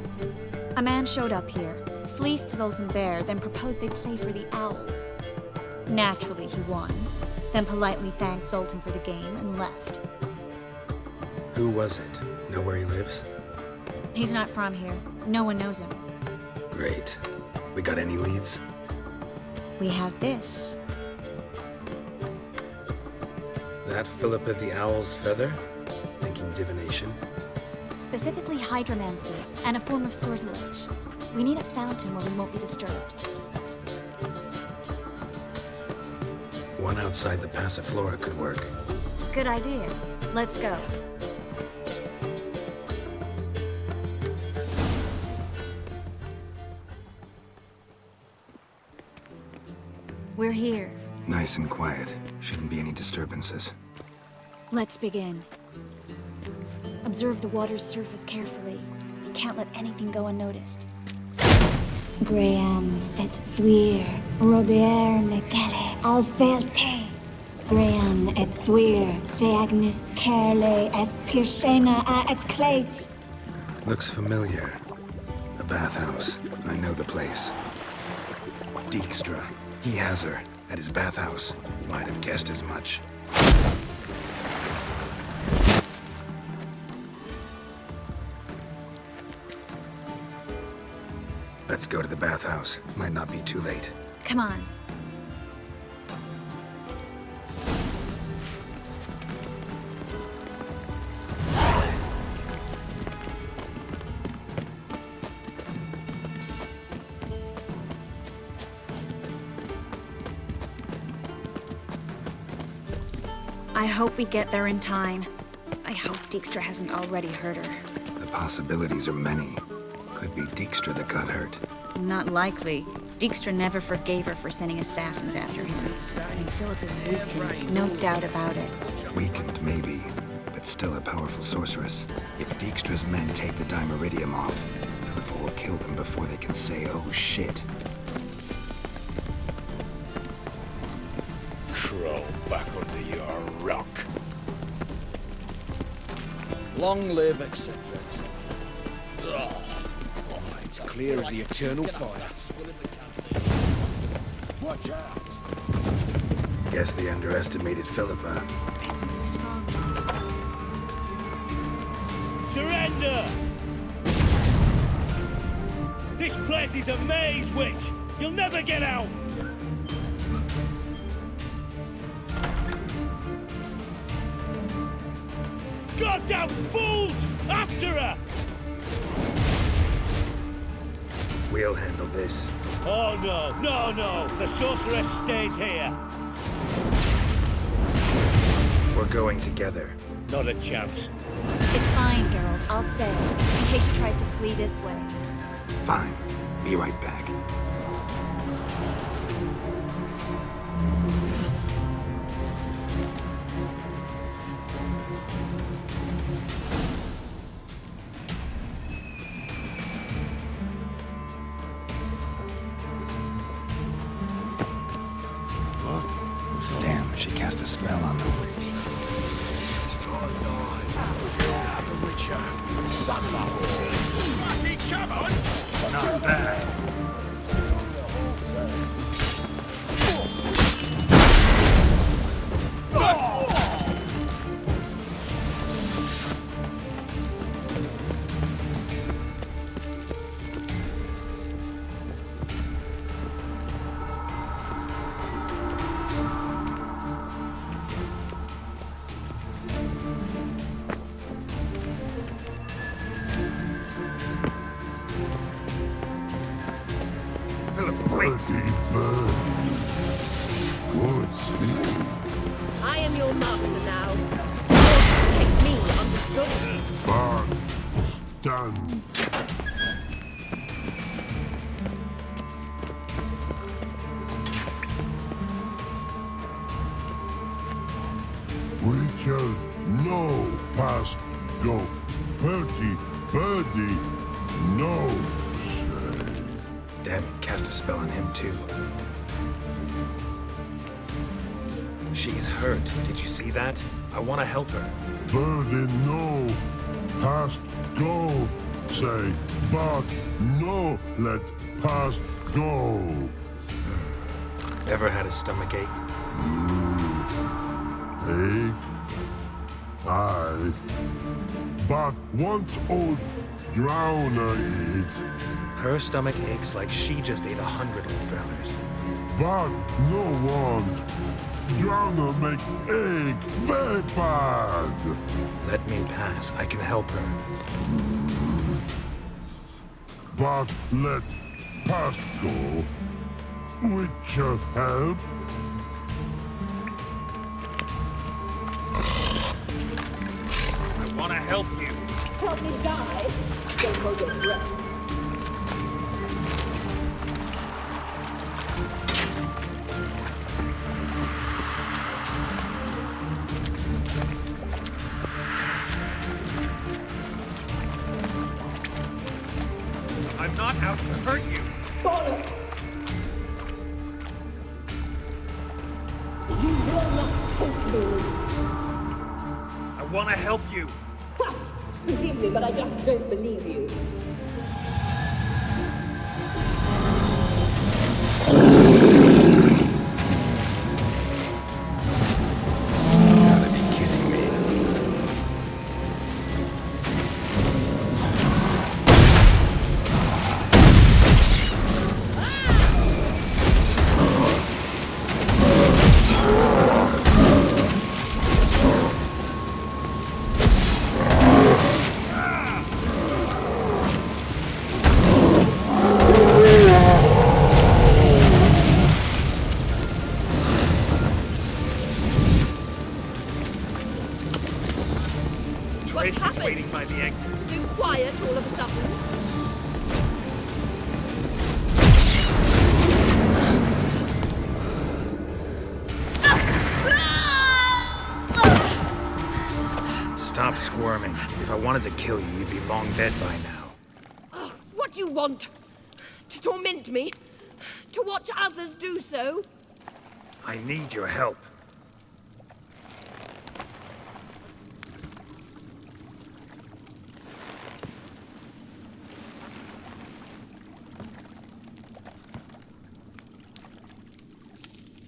A man showed up here, fleeced Zoltan bare, then proposed they play for the owl. Naturally, he won, then politely thanked Zoltan for the game and left. Who was it? Know where he lives? He's not from here. No one knows him. Great. We got any leads? We have this. That Philippa the Owl's feather? Thinking divination? Specifically hydromancy, and a form of sortilege. We need a fountain where we won't be disturbed. One outside the Passiflora could work. Good idea. Let's go. We're here. Nice and quiet. Shouldn't be any disturbances. Let's begin. Observe the water's surface carefully. You can't let anything go unnoticed. Graham et thuir, Robert Mecale, Alfelte. Graham et thuir, Deagnis Kerle, Espirshena a Esclate. Looks familiar. A bathhouse. I know the place. Dijkstra. He has her at his bathhouse. Might have guessed as much. Let's go to the bathhouse. Might not be too late. Come on. I hope we get there in time. I hope Dijkstra hasn't already hurt her. The possibilities are many. Could be Dijkstra that got hurt. Not likely. Dijkstra never forgave her for sending assassins after him. And Philip is weakened, no doubt about it. Weakened, maybe, but still a powerful sorceress. If Dijkstra's men take the Dimeridium off, Philippa will kill them before they can say, oh shit. Crawl back under your rock. Long live, etc., etc. It's clear as the eternal fire. Watch out! Guess they underestimated Philippa. Surrender! This place is a maze, witch! You'll never get out! Goddamn fools! After her! We'll handle this. Oh no, no, no! The sorceress stays here! We're going together. Not a chance. It's fine, Geralt. I'll stay, in case she tries to flee this way. Fine. Be right back. Damn, she cast a spell on them. Not bad. I am your master now. You take me, understood? Done. We shall know past go. Birdie, no say. Damn it, cast a spell on him too. She's hurt. Did you see that? I want to help her. Birdie, no. Past go. Say, but no let past go. Ever had a stomach ache? Ache? Aye. But once old drowner eat. Her stomach aches like she just ate 100 old drowners. But no want. Drowner make egg very bad. Let me pass. I can help her. But let past go. Which help. help me die? Don't hold your breath. I'm not out to hurt you. Bollocks! You will not help me. I want to help you. Ha! Forgive me, but I just don't believe you. Gotta be kidding me. What's Trace is happened? waiting by the exit. So quiet all of a sudden. Stop squirming. If I wanted to kill you, you'd be long dead by now. Oh, what do you want? To torment me? To watch others do so? I need your help.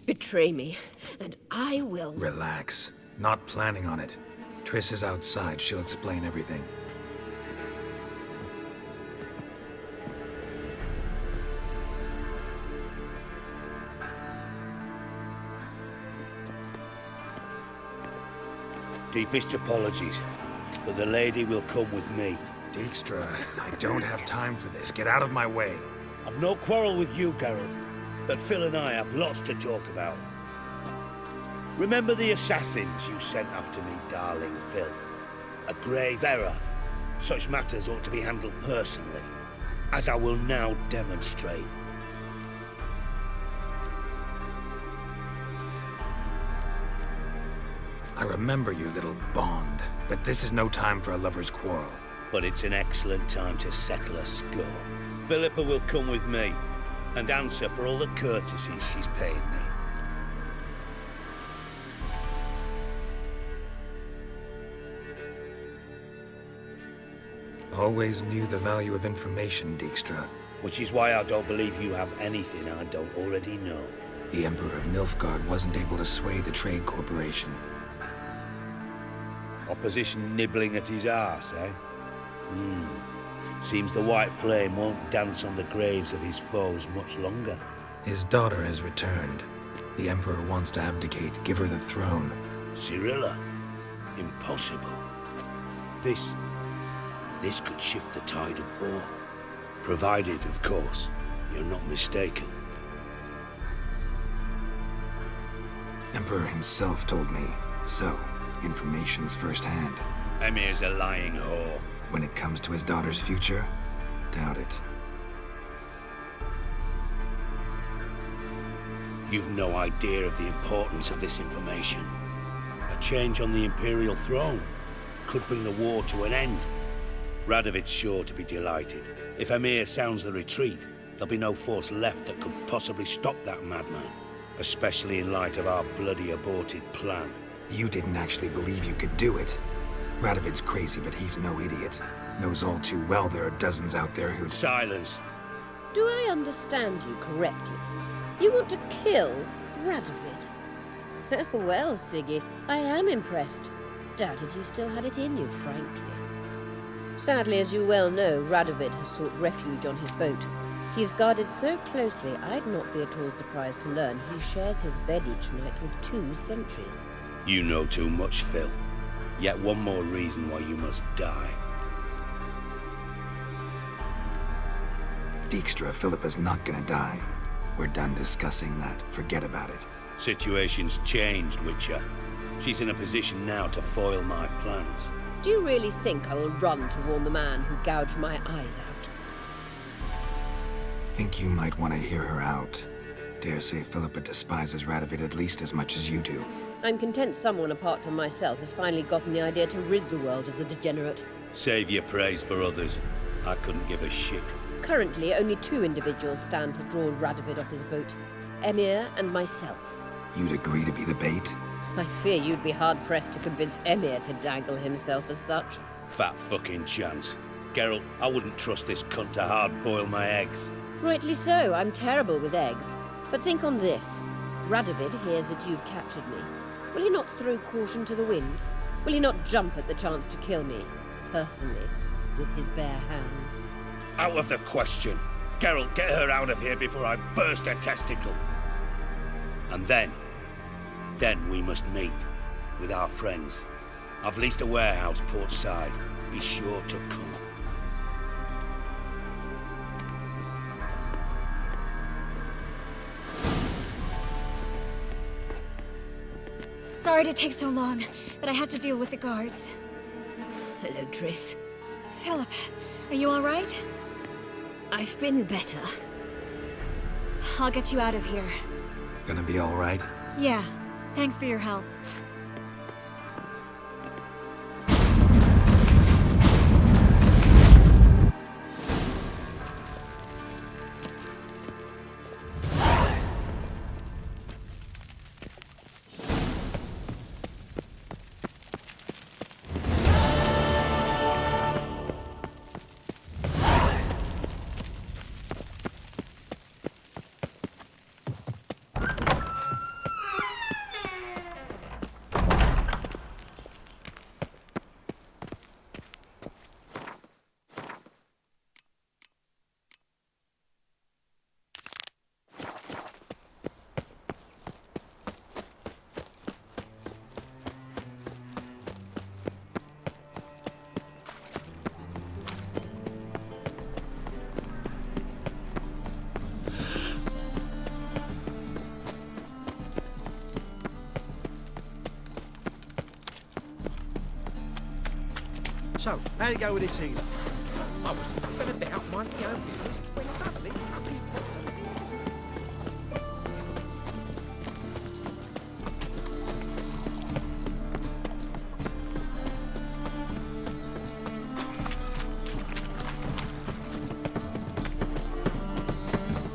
Betray me, and I will. Relax. Not planning on it. Triss is outside. She'll explain everything. Deepest apologies, but the lady will come with me. Dijkstra, I don't have time for this. Get out of my way. I've no quarrel with you, Geralt, but Phil and I have lots to talk about. Remember the assassins you sent after me, darling Phil? A grave error. Such matters ought to be handled personally, as I will now demonstrate. I remember you, little Bond, but this is no time for a lover's quarrel. But it's an excellent time to settle a score. Philippa will come with me and answer for all the courtesies she's paid me. Always knew the value of information, Dijkstra. Which is why I don't believe you have anything I don't already know. The Emperor of Nilfgaard wasn't able to sway the Trade Corporation. Opposition nibbling at his arse, eh? Seems the White Flame won't dance on the graves of his foes much longer. His daughter has returned. The Emperor wants to abdicate, give her the throne. Cyrilla? Impossible. This could shift the tide of war. Provided, of course, you're not mistaken. Emperor himself told me, so information's firsthand. Emir's a lying whore. When it comes to his daughter's future, doubt it. You've no idea of the importance of this information. A change on the Imperial throne could bring the war to an end. Radovid's sure to be delighted. If Emir sounds the retreat, there'll be no force left that could possibly stop that madman. Especially in light of our bloody aborted plan. You didn't actually believe you could do it. Radovid's crazy, but he's no idiot. Knows all too well there are dozens out there who— Silence! Do I understand you correctly? You want to kill Radovid? Well, Siggy, I am impressed. Doubted you still had it in you, frankly. Sadly, as you well know, Radovid has sought refuge on his boat. He's guarded so closely, I'd not be at all surprised to learn he shares his bed each night with 2 sentries. You know too much, Phil. Yet one more reason why you must die. Dijkstra, Philippa's not gonna die. We're done discussing that. Forget about it. Situation's changed, Witcher. She's in a position now to foil my plans. Do you really think I will run to warn the man who gouged my eyes out? Think you might want to hear her out. Dare say Philippa despises Radovid at least as much as you do. I'm content someone apart from myself has finally gotten the idea to rid the world of the degenerate. Save your praise for others. I couldn't give a shit. Currently, only 2 individuals stand to draw Radovid off his boat. Emir and myself. You'd agree to be the bait? I fear you'd be hard-pressed to convince Emir to dangle himself as such. Fat fucking chance. Geralt, I wouldn't trust this cunt to hard-boil my eggs. Rightly so, I'm terrible with eggs. But think on this. Radovid hears that you've captured me. Will he not throw caution to the wind? Will he not jump at the chance to kill me, personally, with his bare hands? Out of the question. Geralt, get her out of here before I burst a testicle. And then we must meet with our friends. I've leased a warehouse port side. Be sure to come. Sorry to take so long, but I had to deal with the guards. Hello, Triss. Philip, are you all right? I've been better. I'll get you out of here. Gonna be all right? Yeah, thanks for your help. So, how'd it go with this thing? I was a bit up minding my own business when suddenly up he pops over here.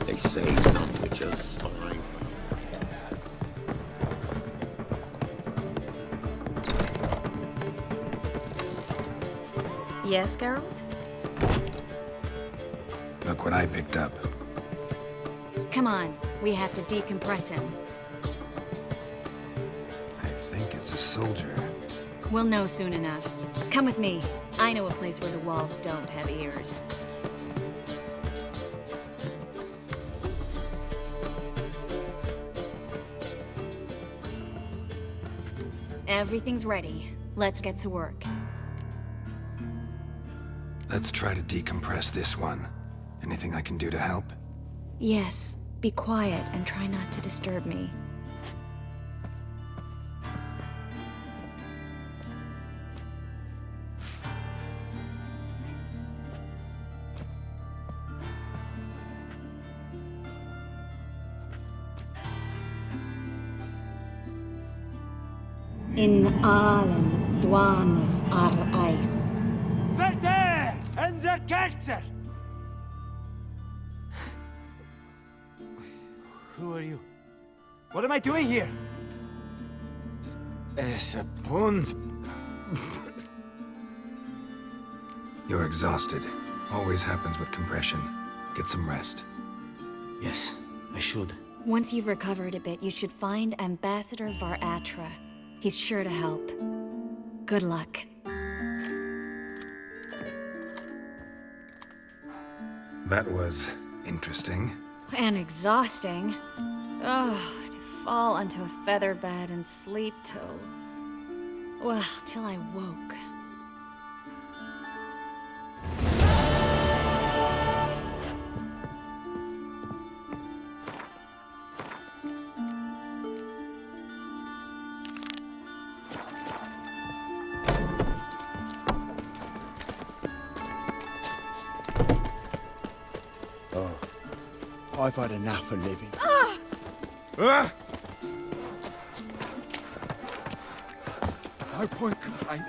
They say some witches spine. Yes, Geralt? Look what I picked up. Come on, we have to decompress him. I think it's a soldier. We'll know soon enough. Come with me. I know a place where the walls don't have ears. Everything's ready. Let's get to work. Let's try to decompress this one. Anything I can do to help? Yes, be quiet and try not to disturb me. In allen dwane ar eis. Verder and the Kerzer! Who are you? What am I doing here? Es a pund. You're exhausted. Always happens with compression. Get some rest. Yes, I should. Once you've recovered a bit, you should find Ambassador Varatra. He's sure to help. Good luck. That was interesting. And exhausting. Oh, to fall onto a feather bed and sleep till... well, till I woke. I've had enough of living. Ah! No point complaining.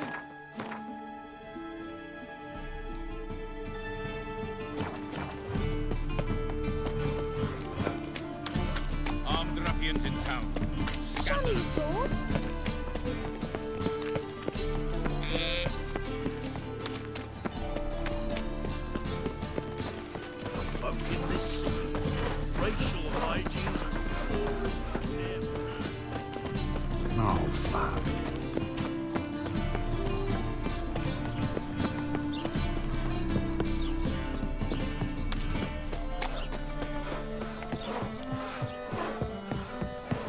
Armed ruffians in town. Show me your sword. Folk in this city, racial hygiene's as poor as the damn. Oh, fuck.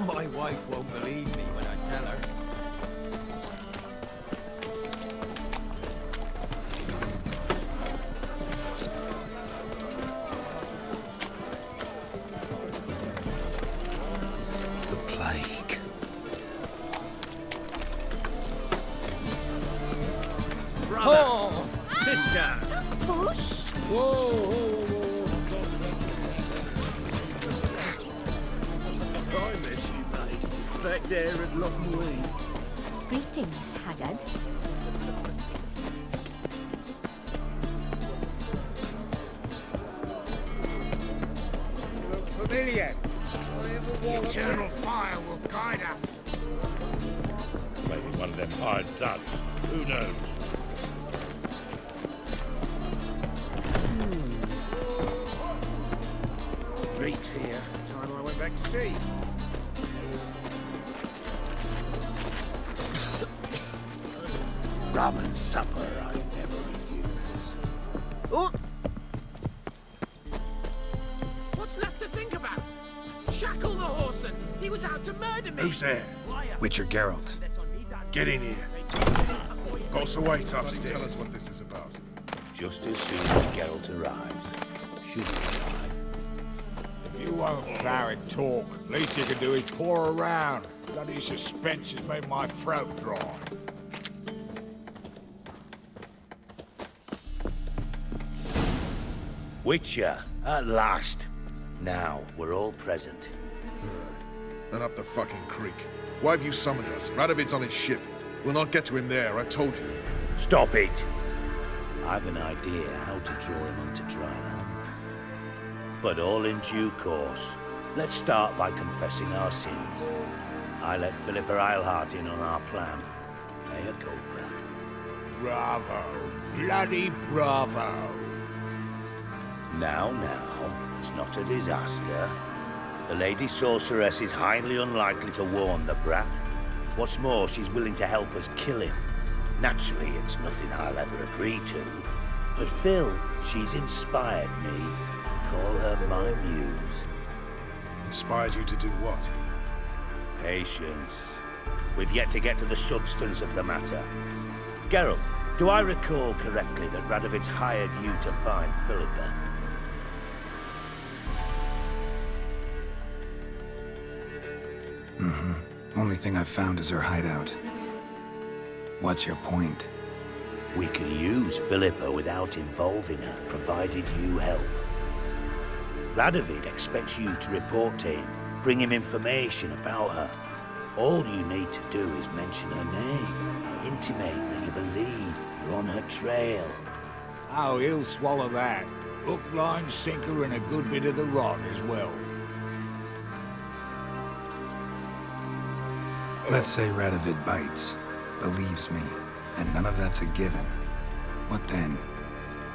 My wife won't believe me when I tell her. The plague. Brother! Oh. Sister! Push. Whoa! I met you, mate. Back there at Lockwood. Greetings, Haggard. Familiar. The eternal fire will guide us. Maybe one of them hard duds. Who knows? Reed's here. Time I went back to sea. Rum and supper I never refuse. Oh! What's left to think about? Shackle the horseman. He was out to murder me. Who's there? Witcher Geralt. Get in here. Also wait upstairs. Tell us what this is about. Just as soon as Geralt arrives, should he arrive? If you won't plow and talk, least you can do is pour around. Bloody suspense has made my throat dry. Witcher, at last. Now, we're all present. And up the fucking creek. Why have you summoned us? Radovid's on his ship. We'll not get to him there, I told you. Stop it! I've an idea how to draw him onto dry land. But all in due course. Let's start by confessing our sins. I let Philippa Eilhart in on our plan. Mea culpa. Bravo. Bloody bravo. Now, it's not a disaster. The Lady Sorceress is highly unlikely to warn the brat. What's more, she's willing to help us kill him. Naturally, it's nothing I'll ever agree to. But Phil, she's inspired me. Call her my muse. Inspired you to do what? Patience. We've yet to get to the substance of the matter. Geralt, do I recall correctly that Radovid's hired you to find Philippa? Mm-hmm. Only thing I've found is her hideout. What's your point? We can use Philippa without involving her, provided you help. Radovid expects you to report to him, bring him information about her. All you need to do is mention her name, intimate that you've a lead, you're on her trail. Oh, he'll swallow that. Hook, line, sinker, and a good bit of the rod as well. Let's say Radovid bites, believes me, and none of that's a given. What then?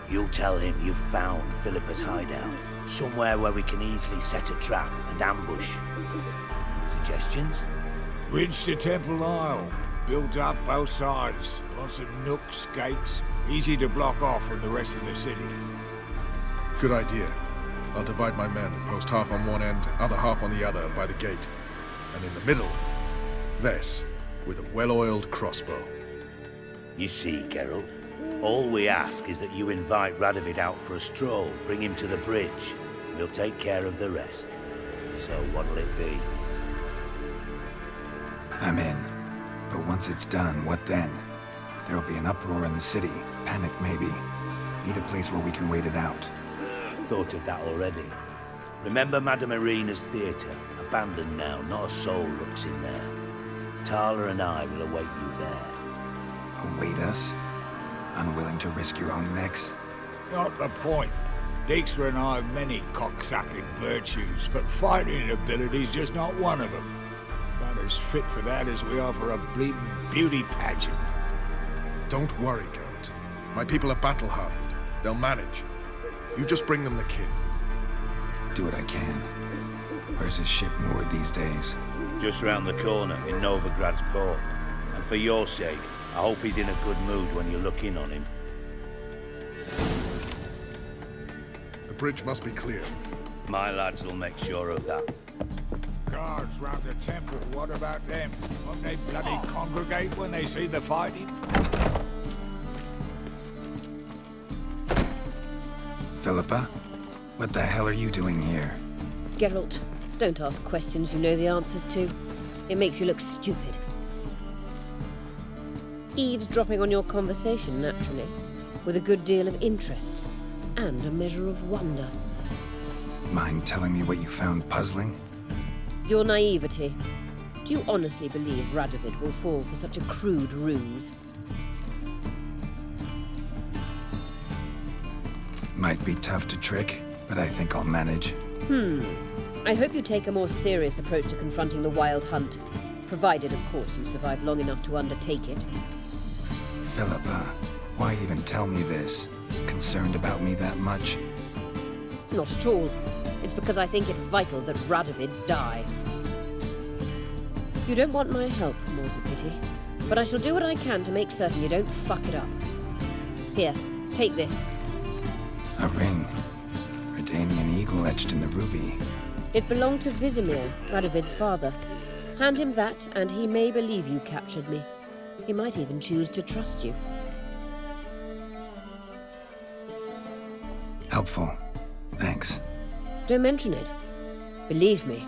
You'll tell him you've found Philippa's hideout, somewhere where we can easily set a trap and ambush. Suggestions? Bridge to Temple Isle. Built up both sides. Lots of nooks, gates. Easy to block off from the rest of the city. Good idea. I'll divide my men, post half on one end, other half on the other by the gate. And in the middle, Vess, with a well-oiled crossbow. You see, Geralt, all we ask is that you invite Radovid out for a stroll, bring him to the bridge. We'll take care of the rest. So what'll it be? I'm in. But once it's done, what then? There'll be an uproar in the city. Panic, maybe. Need a place where we can wait it out. Thought of that already. Remember Madame Irina's theatre? Abandoned now, not a soul looks in there. Tala and I will await you there. Await us? Unwilling to risk your own necks? Not the point. Dijkstra and I have many cocksacking virtues, but fighting ability's just not one of them. About as fit for that as we are for a bleeding beauty pageant. Don't worry, Geralt. My people are battle-hardened. They'll manage. You just bring them the kid. Do what I can. Where's his ship moored these days? Just round the corner in Novigrad's port. And for your sake, I hope he's in a good mood when you look in on him. The bridge must be clear. My lads will make sure of that. Guards round the temple, what about them? Won't they bloody congregate when they see the fighting? Philippa? What the hell are you doing here? Geralt, don't ask questions you know the answers to. It makes you look stupid. Eavesdropping on your conversation, naturally, with a good deal of interest and a measure of wonder. Mind telling me what you found puzzling? Your naivety. Do you honestly believe Radovid will fall for such a crude ruse? Might be tough to trick, but I think I'll manage. I hope you take a more serious approach to confronting the Wild Hunt, provided, of course, you survive long enough to undertake it. Philippa, why even tell me this? Concerned about me that much? Not at all. It's because I think it vital that Radovid die. You don't want my help, more's the pity. But I shall do what I can to make certain you don't fuck it up. Here, take this. A ring. Redanian eagle etched in the ruby. It belonged to Vizimir, Radovid's father. Hand him that, and he may believe you captured me. He might even choose to trust you. Helpful. Thanks. Don't mention it. Believe me,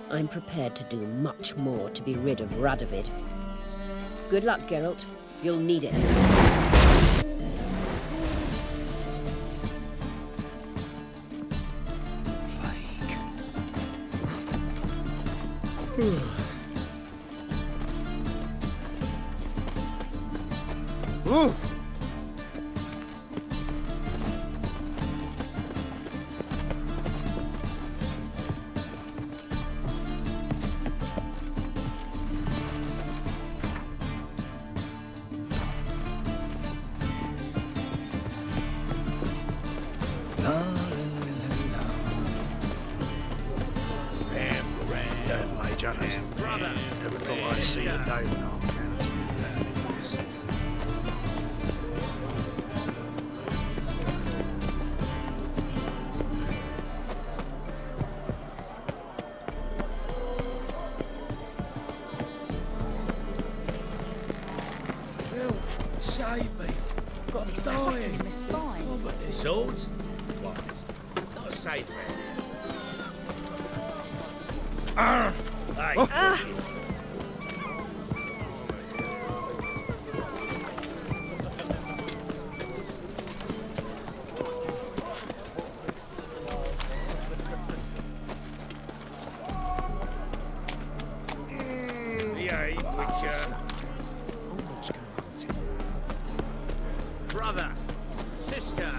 I'm prepared to do much more to be rid of Radovid. Good luck, Geralt. You'll need it. Ooh. Save me. Got me dying. In the spine. Poverty. Swords? Twice. Not a safe round. Hey. Brother, sister.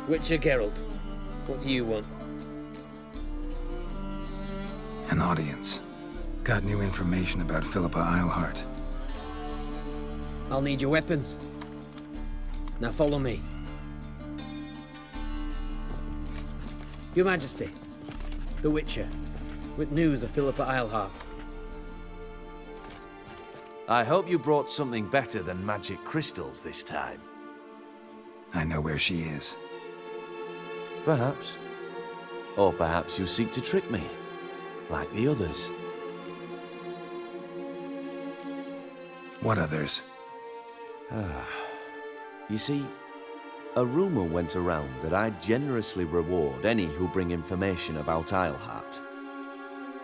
Witcher Geralt, what do you want? An audience. Got new information about Philippa Eilhart. I'll need your weapons. Now follow me. Your Majesty, the Witcher, with news of Philippa Eilhart. I hope you brought something better than magic crystals this time. I know where she is. Perhaps. Or perhaps you seek to trick me, like the others. What others? You see, a rumor went around that I generously reward any who bring information about Eilhart.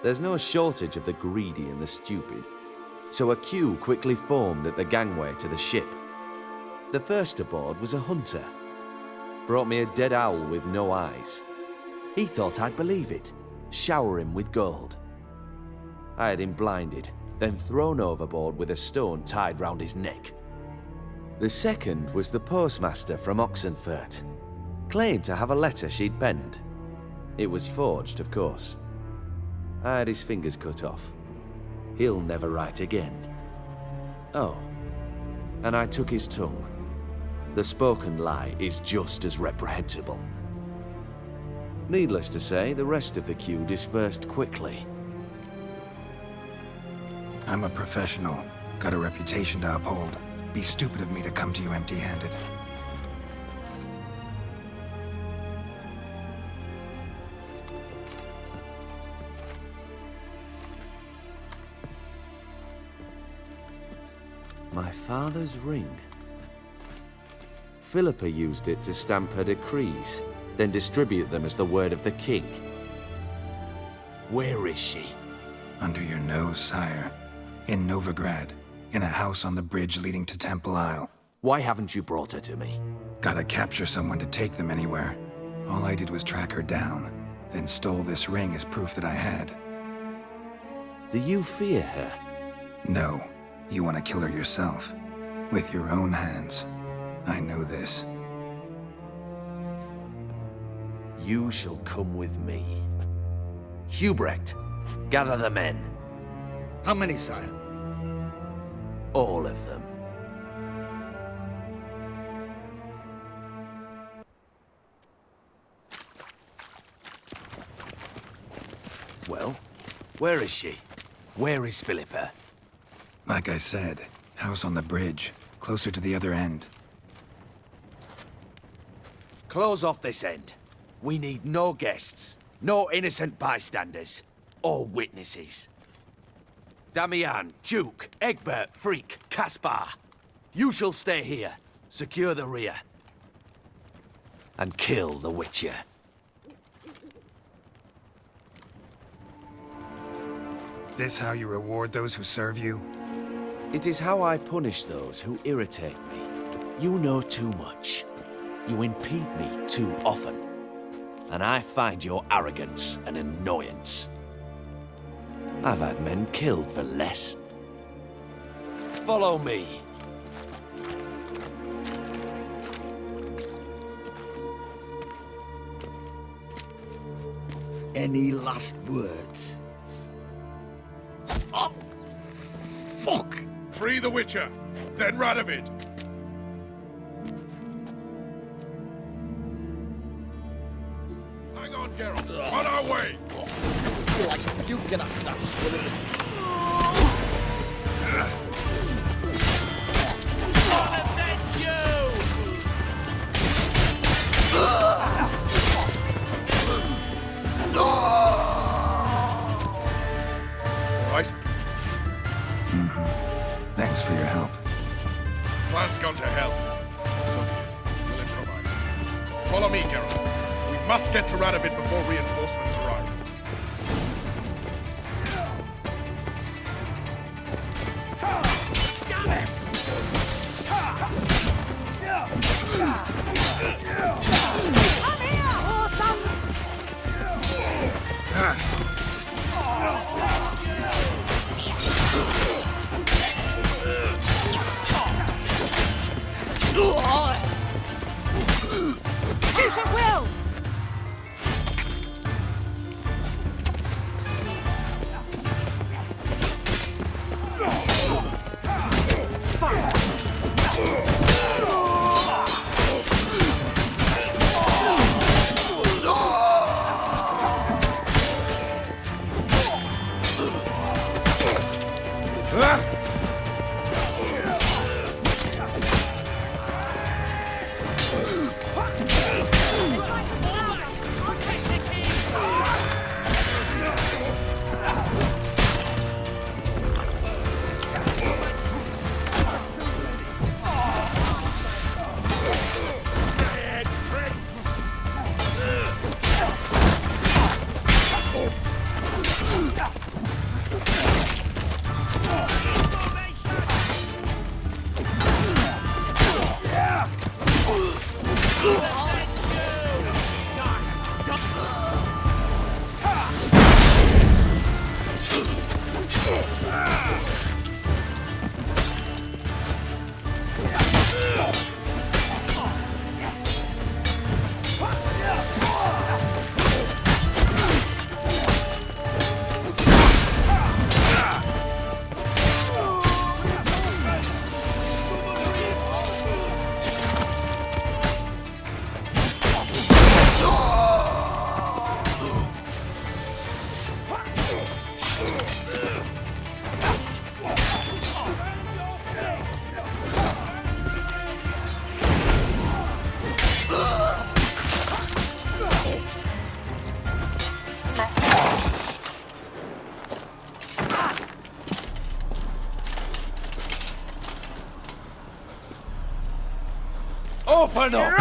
There's no shortage of the greedy and the stupid, so a queue quickly formed at the gangway to the ship. The first aboard was a hunter. Brought me a dead owl with no eyes. He thought I'd believe it, shower him with gold. I had him blinded, then thrown overboard with a stone tied round his neck. The second was the postmaster from Oxenfurt. Claimed to have a letter she'd penned. It was forged, of course. I had his fingers cut off. He'll never write again. Oh, and I took his tongue. The spoken lie is just as reprehensible. Needless to say, the rest of the queue dispersed quickly. I'm a professional. Got a reputation to uphold. Be stupid of me to come to you empty-handed. My father's ring. Philippa used it to stamp her decrees, then distribute them as the word of the king. Where is she? Under your nose, sire. In Novigrad. In a house on the bridge leading to Temple Isle. Why haven't you brought her to me? Gotta capture someone to take them anywhere. All I did was track her down, then stole this ring as proof that I had. Do you fear her? No. You want to kill her yourself. With your own hands. I know this. You shall come with me. Hubrecht, gather the men. How many, sire? All of them. Well, where is she? Where is Philippa? Like I said, house on the bridge, closer to the other end. Close off this end. We need no guests, no innocent bystanders, or witnesses. Damian, Duke, Egbert, Freak, Caspar. You shall stay here, secure the rear, and kill the Witcher. This how you reward those who serve you? It is how I punish those who irritate me. You know too much. You impede me too often. And I find your arrogance an annoyance. I've had men killed for less. Follow me. Any last words? Oh, fuck! Free the Witcher, then Radovid. Hang on, Geralt. On our way. I feel like puking after that swilling. Right? Thanks for your help. Plan's gone to hell. So be it. We'll improvise. Follow me, Geralt. We must get to Radovid before reinforcements arrive. Shoot at will! Open up!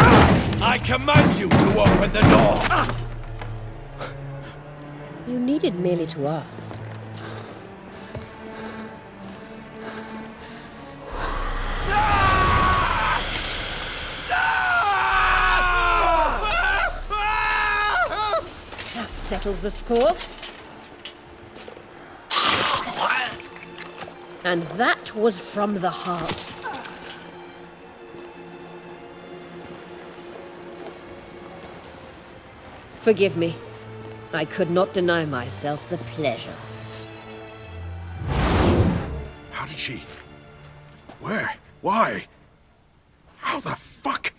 I command you to open the door! You needed merely to ask. That settles the score. And that was from the heart. Forgive me. I could not deny myself the pleasure. How did she... Where? Why? How the fuck?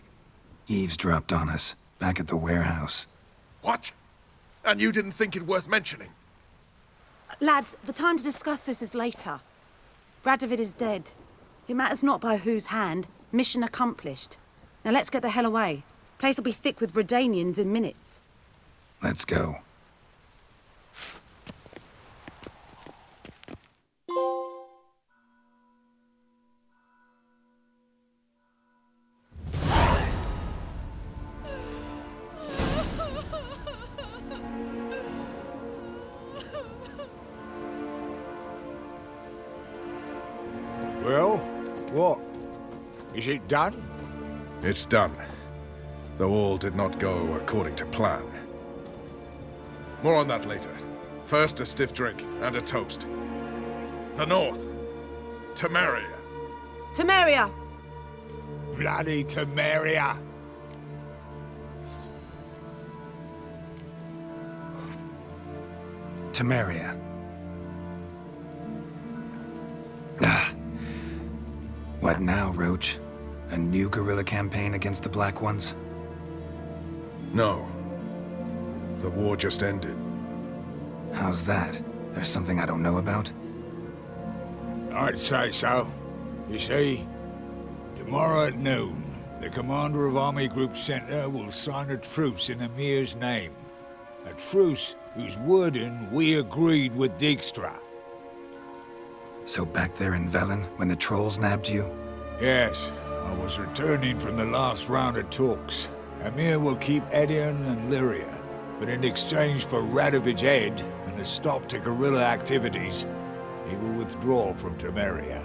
Eavesdropped on us, back at the warehouse. What? And you didn't think it worth mentioning? Lads, the time to discuss this is later. Radovid is dead. It matters not by whose hand. Mission accomplished. Now let's get the hell away. Place will be thick with Redanians in minutes. Let's go. Well, what? Is it done? It's done. Though all did not go according to plan. More on that later. First, a stiff drink and a toast. The North. Temeria. Temeria! Bloody Temeria! Temeria. What now, Roach? A new guerrilla campaign against the Black Ones? No. The war just ended. How's that? There's something I don't know about? I'd say so. You see, tomorrow at noon, the commander of Army Group Center will sign a truce in Emir's name. A truce whose wording we agreed with Dijkstra. So back there in Velen, when the trolls nabbed you? Yes, I was returning from the last round of talks. Emir will keep Edion and Lyria, but in exchange for Radovid's head and a stop to guerrilla activities, he will withdraw from Temeria.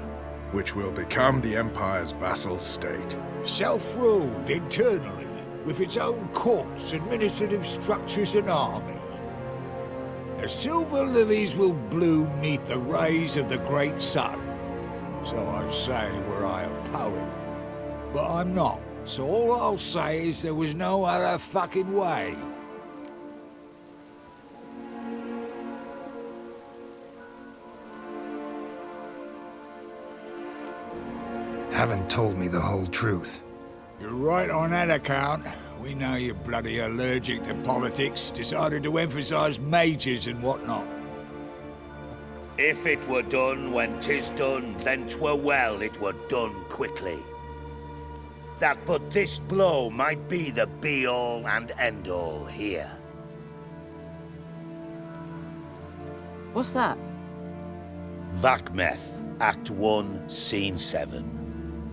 Which will become the Empire's vassal state. Self-ruled internally, with its own courts, administrative structures and army. The silver lilies will bloom neath the rays of the great sun. So I say were I a poet. But I'm not, so all I'll say is there was no other fucking way. Haven't told me the whole truth. You're right on that account. We know you're bloody allergic to politics, decided to emphasize majors and whatnot. If it were done when 'tis done, then 'twere well it were done quickly. That but this blow might be the be-all and end-all here. What's that? Vakmeth, Act 1, Scene 7.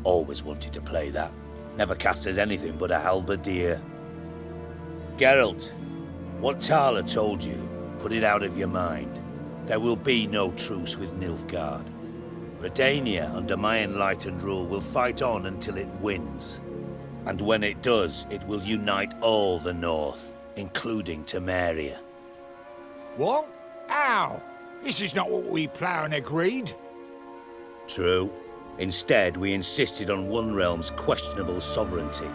Always wanted to play that. Never cast as anything but a halberdier. Geralt, what Tala told you, put it out of your mind. There will be no truce with Nilfgaard. Redania, under my enlightened rule, will fight on until it wins. And when it does, it will unite all the North, including Temeria. What? How? This is not what we planned and agreed. True. Instead, we insisted on one realm's questionable sovereignty,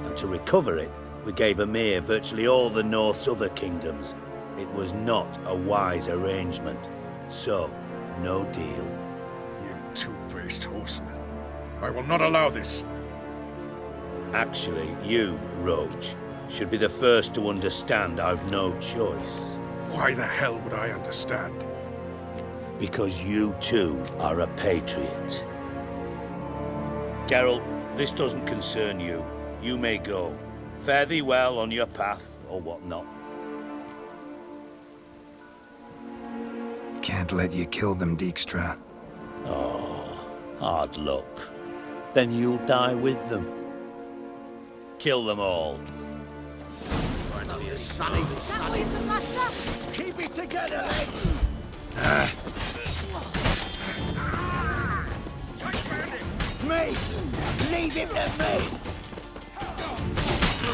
and to recover it, we gave Emir virtually all the North's other kingdoms. It was not a wise arrangement. So, no deal. You two-faced horse. I will not allow this. Actually, you, Roach, should be the first to understand I've no choice. Why the hell would I understand? Because you too are a patriot. Geralt, this doesn't concern you. You may go. Fare thee well on your path, or whatnot. Can't let you kill them, Dijkstra. Oh, hard luck. Then you'll die with them. Kill them all. Trying to be a sunny. Keep it together, lads! Me! Leave him to me!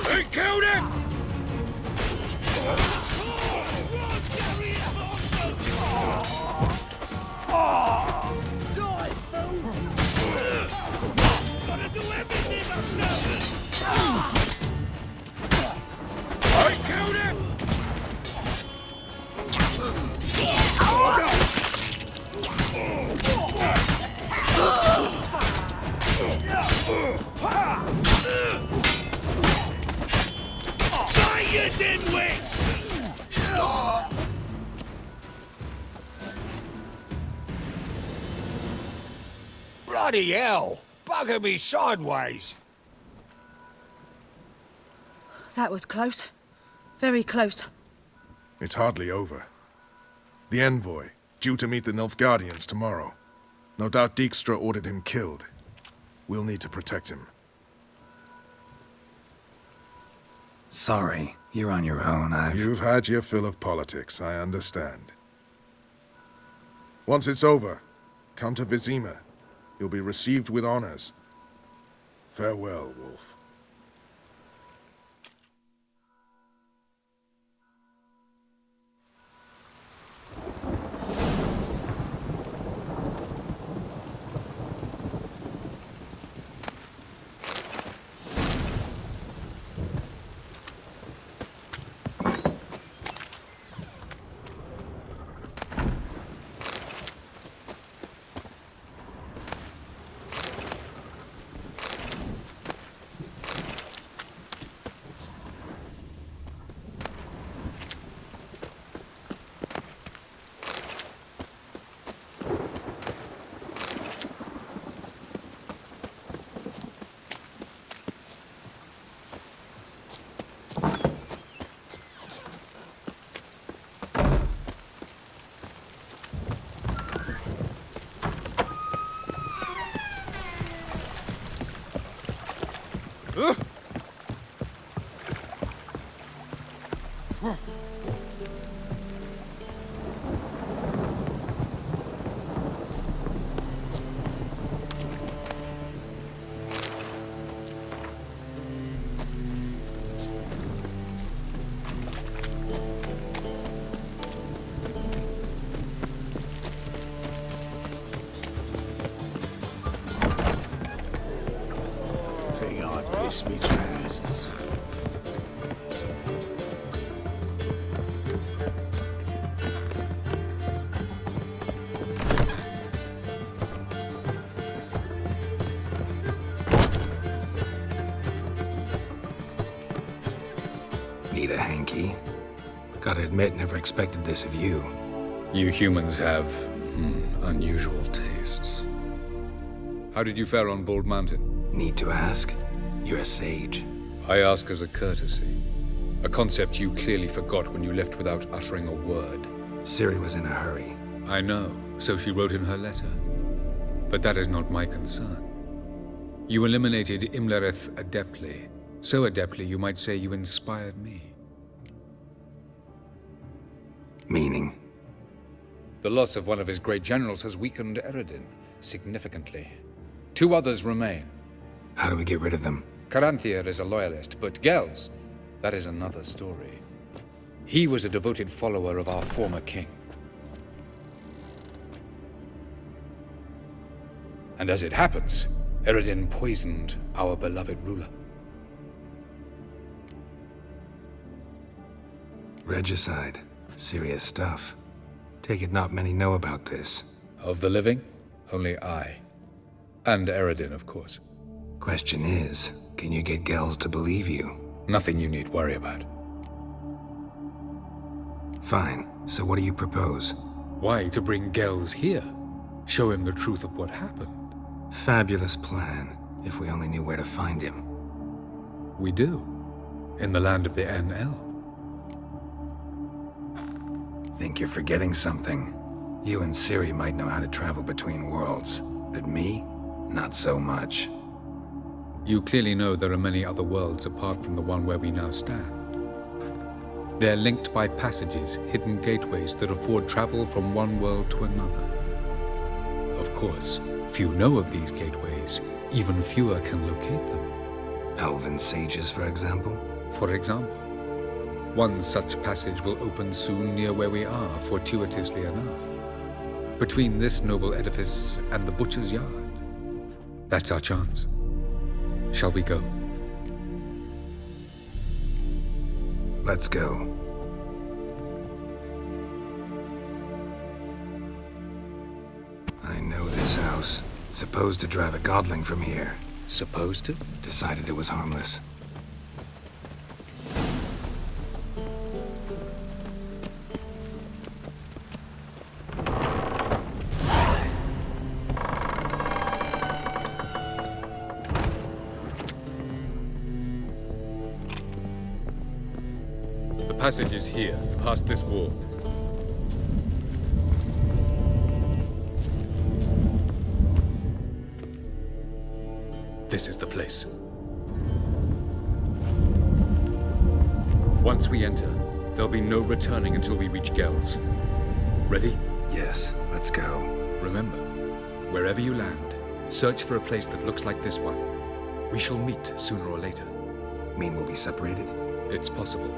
They killed him! Die, fool! Gotta do everything myself! I killed him! Die, you dimwits! Bloody hell! Bugger me sideways! That was close. Very close. It's hardly over. The envoy, due to meet the Nilfgaardians tomorrow. No doubt Dijkstra ordered him killed. We'll need to protect him. Sorry, you're on your own. You've had your fill of politics, I understand. Once it's over, come to Vizima. You'll be received with honors. Farewell, Wolf. Me trousers. Need a hanky? Gotta admit, never expected this of you. You humans have unusual tastes. How did you fare on Bald Mountain? Need to ask? You're a sage. I ask as a courtesy. A concept you clearly forgot when you left without uttering a word. Ciri was in a hurry. I know, so she wrote in her letter. But that is not my concern. You eliminated Imlerith adeptly. So adeptly, you might say you inspired me. Meaning? The loss of one of his great generals has weakened Eredin significantly. 2 others remain. How do we get rid of them? Caranthir is a loyalist, but Gels, that is another story. He was a devoted follower of our former king. And as it happens, Eredin poisoned our beloved ruler. Regicide. Serious stuff. Take it not many know about this. Of the living, only I. And Eredin, of course. Question is, can you get Gels to believe you? Nothing you need worry about. Fine. So what do you propose? Why, to bring Gels here. Show him the truth of what happened. Fabulous plan, if we only knew where to find him. We do. In the land of the NL. Think you're forgetting something. You and Ciri might know how to travel between worlds, but me? Not so much. You clearly know there are many other worlds apart from the one where we now stand. They're linked by passages, hidden gateways that afford travel from one world to another. Of course, few know of these gateways, even fewer can locate them. Elven sages, for example? For example. One such passage will open soon near where we are, fortuitously enough. Between this noble edifice and the butcher's yard. That's our chance. Shall we go? Let's go. I know this house. Supposed to drive a godling from here. Supposed to? Decided it was harmless. The passage is here, past this wall. This is the place. Once we enter, there'll be no returning until we reach Gel's. Ready? Yes, let's go. Remember, wherever you land, search for a place that looks like this one. We shall meet sooner or later. Mean we'll be separated? It's possible.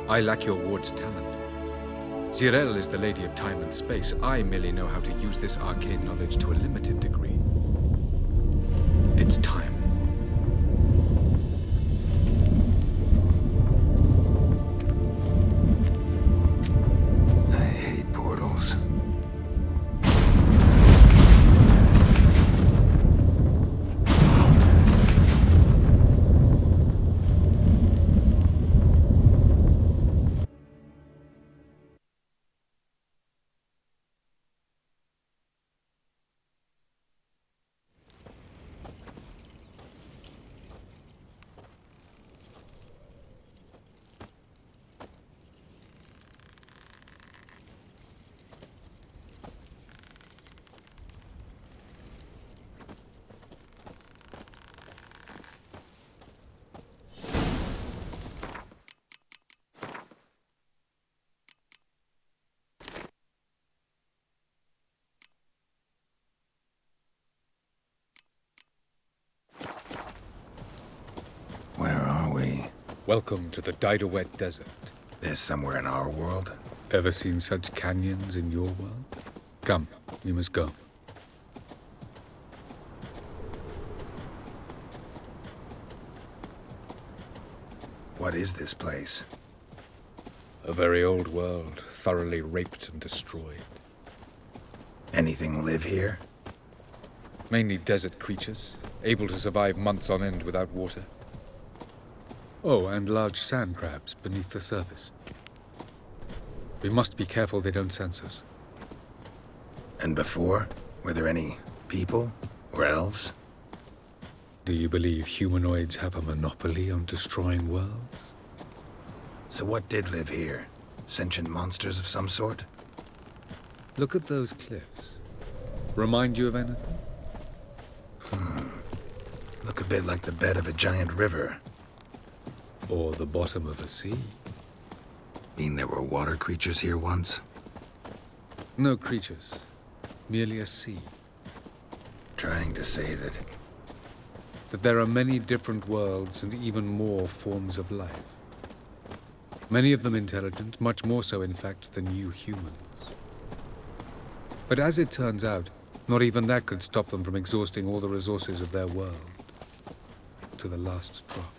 I lack your ward's talent. Zirel is the lady of time and space. I merely know how to use this arcane knowledge to a limited degree. It's time. I hate portals. Where are we? Welcome to the Didowet Desert. This somewhere in our world? Ever seen such canyons in your world? Come, we must go. What is this place? A very old world, thoroughly raped and destroyed. Anything live here? Mainly desert creatures, able to survive months on end without water. Oh, and large sand crabs beneath the surface. We must be careful they don't sense us. And before? Were there any people? Or elves? Do you believe humanoids have a monopoly on destroying worlds? So what did live here? Sentient monsters of some sort? Look at those cliffs. Remind you of anything? Look a bit like the bed of a giant river. Or the bottom of a sea. Mean there were water creatures here once? No creatures. Merely a sea. Trying to say that there are many different worlds and even more forms of life. Many of them intelligent, much more so, in fact, than you humans. But as it turns out, not even that could stop them from exhausting all the resources of their world. To the last drop.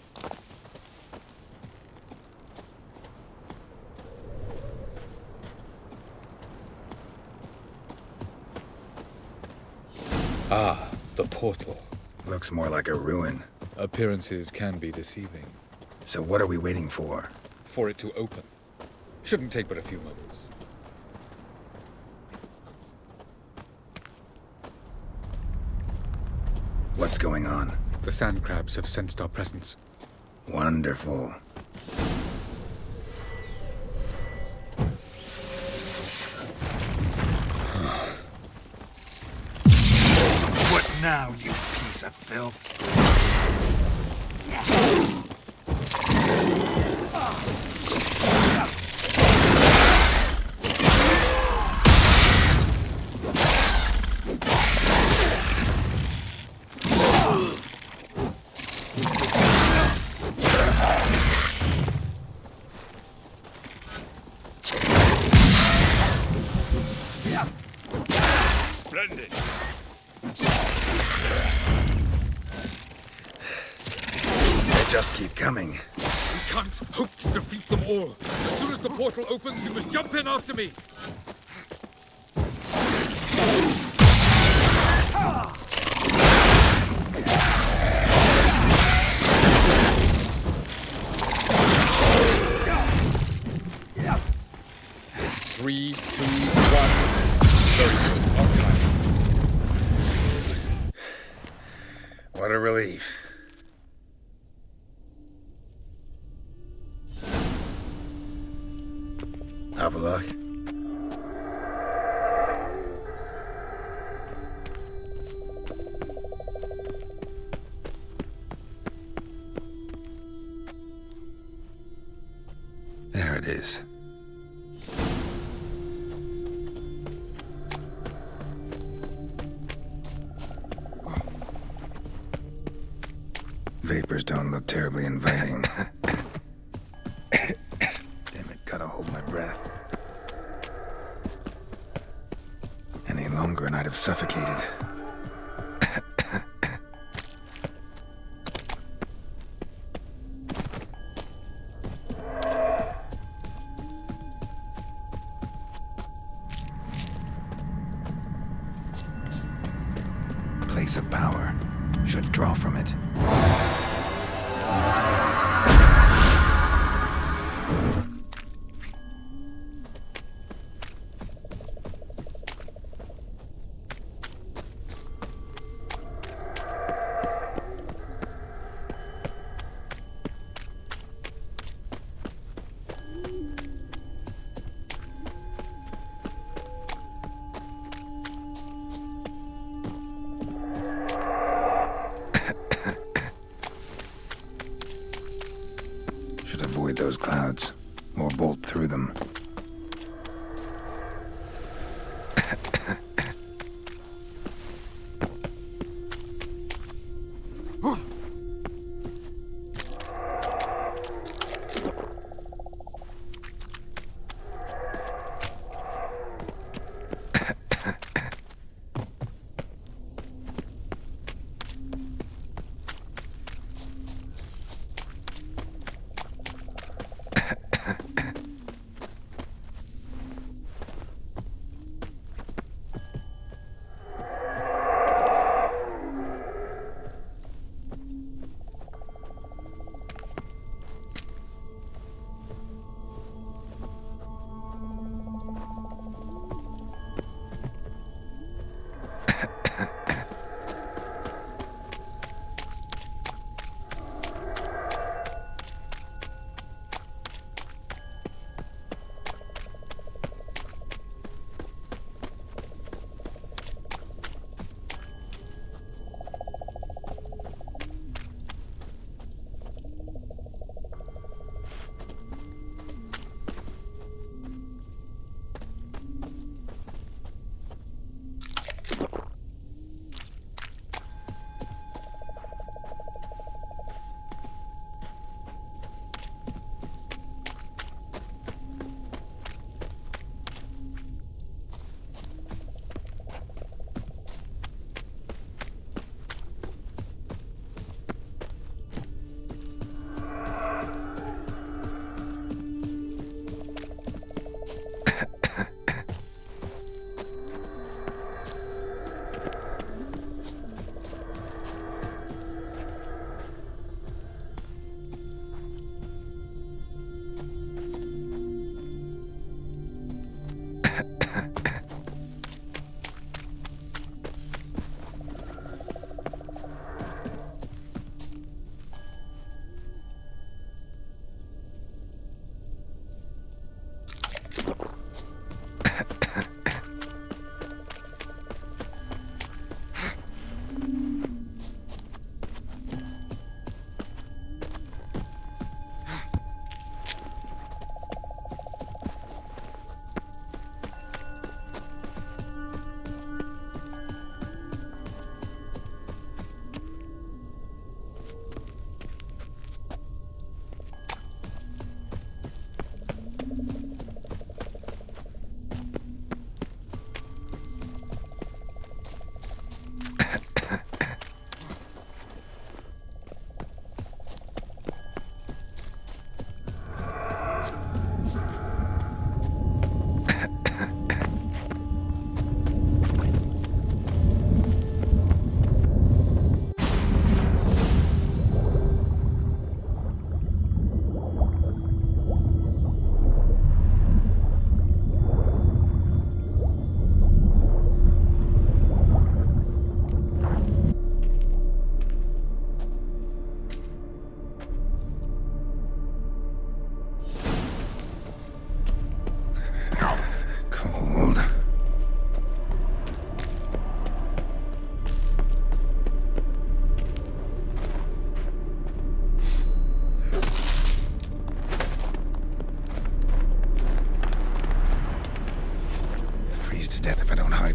Ah, the portal. looks more like a ruin. Appearances can be deceiving. So what are we waiting for? For it to open. Shouldn't take but a few moments. What's going on? The sand crabs have sensed our presence. Wonderful. What now, you piece of filth? Splendid. They just keep coming. We can't hope to defeat them all. As soon as the portal opens, you must jump in after me. Three, two, one. Very good. On time. What a relief. Have a look. There it is. Vapors don't look terribly inviting. Damn it, gotta hold my breath. Any longer and I'd have suffocated. Place of power. Should draw from it. Avoid those clouds, or bolt through them.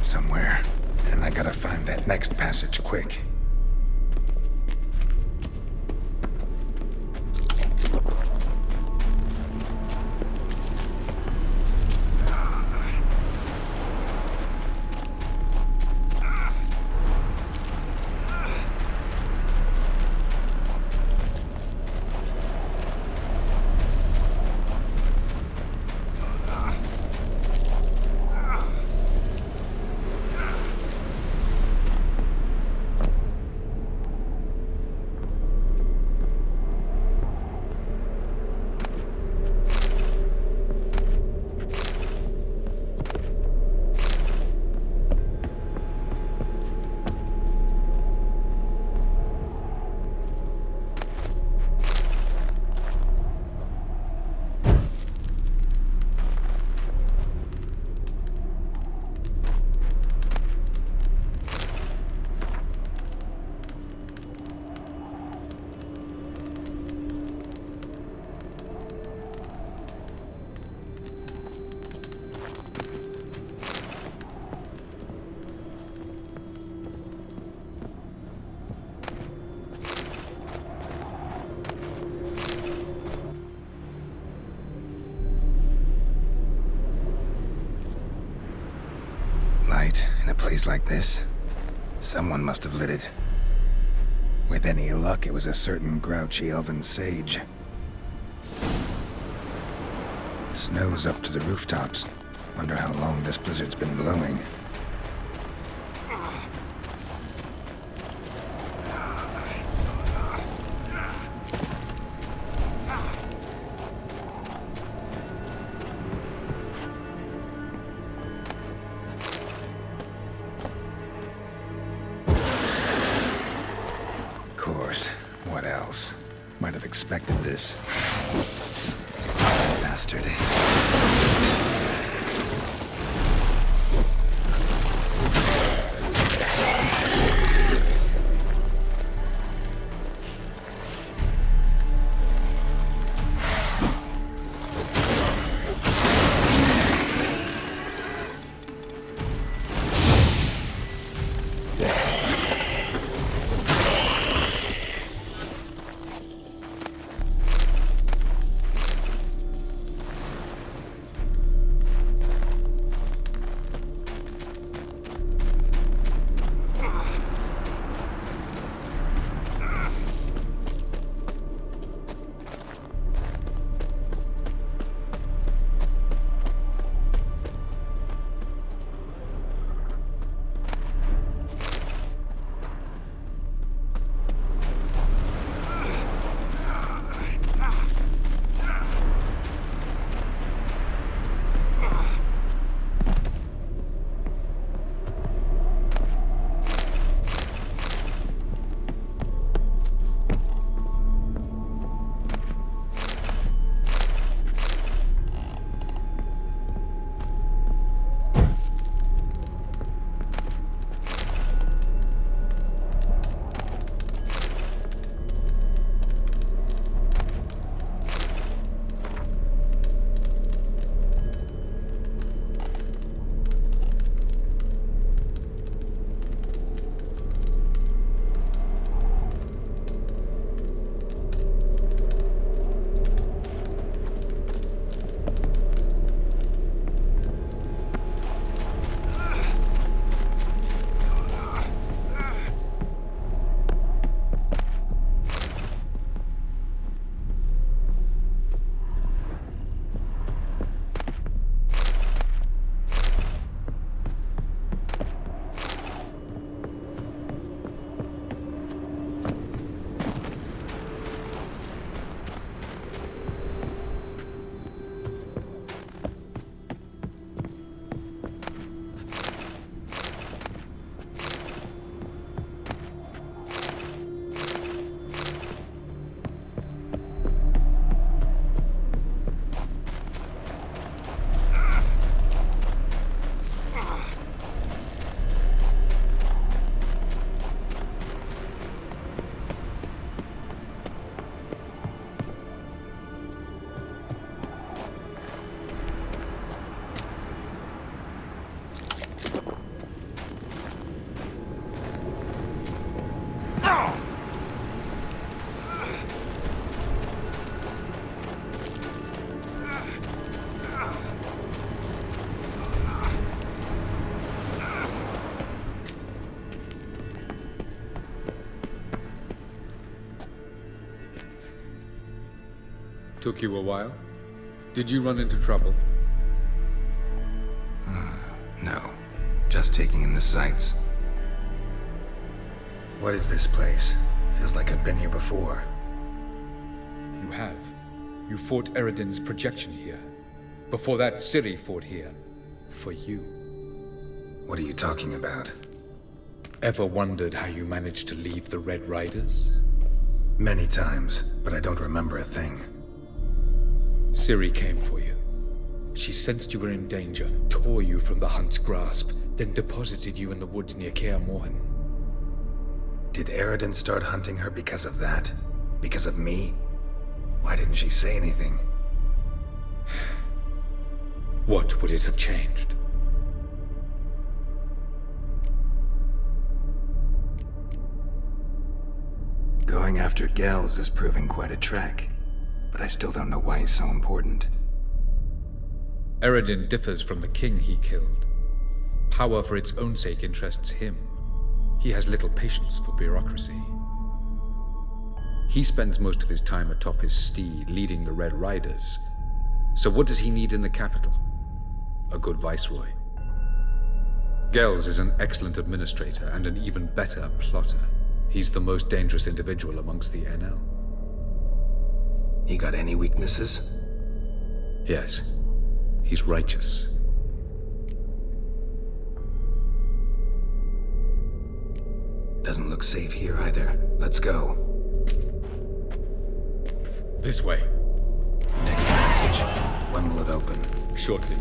buried somewhere, and I gotta find that next passage quick. Light in a place like this? Someone must have lit it. With any luck, it was a certain grouchy elven sage. Snow's up to the rooftops. Wonder how long this blizzard's been blowing. What else? Might have expected this. Bastard. Took you a while? Did you run into trouble? No. Just taking in the sights. What is this place? Feels like I've been here before. You have. You fought Eredin's projection here. Before that, Ciri fought here. For you. What are you talking about? Ever wondered how you managed to leave the Red Riders? Many times, but I don't remember a thing. Ciri came for you. She sensed you were in danger, tore you from the Hunt's grasp, then deposited you in the woods near Kaer Morhen. Did Eredin start hunting her because of that? Because of me? Why didn't she say anything? What would it have changed? Going after Gels is proving quite a trek, but I still don't know why he's so important. Eredin differs from the king he killed. Power for its own sake interests him. He has little patience for bureaucracy. He spends most of his time atop his steed, leading the Red Riders. So what does he need in the capital? A good viceroy. Gels is an excellent administrator and an even better plotter. He's the most dangerous individual amongst the NL. He got any weaknesses? Yes. He's righteous. Doesn't look safe here either. Let's go. This way. Next passage. When will it open? Shortly.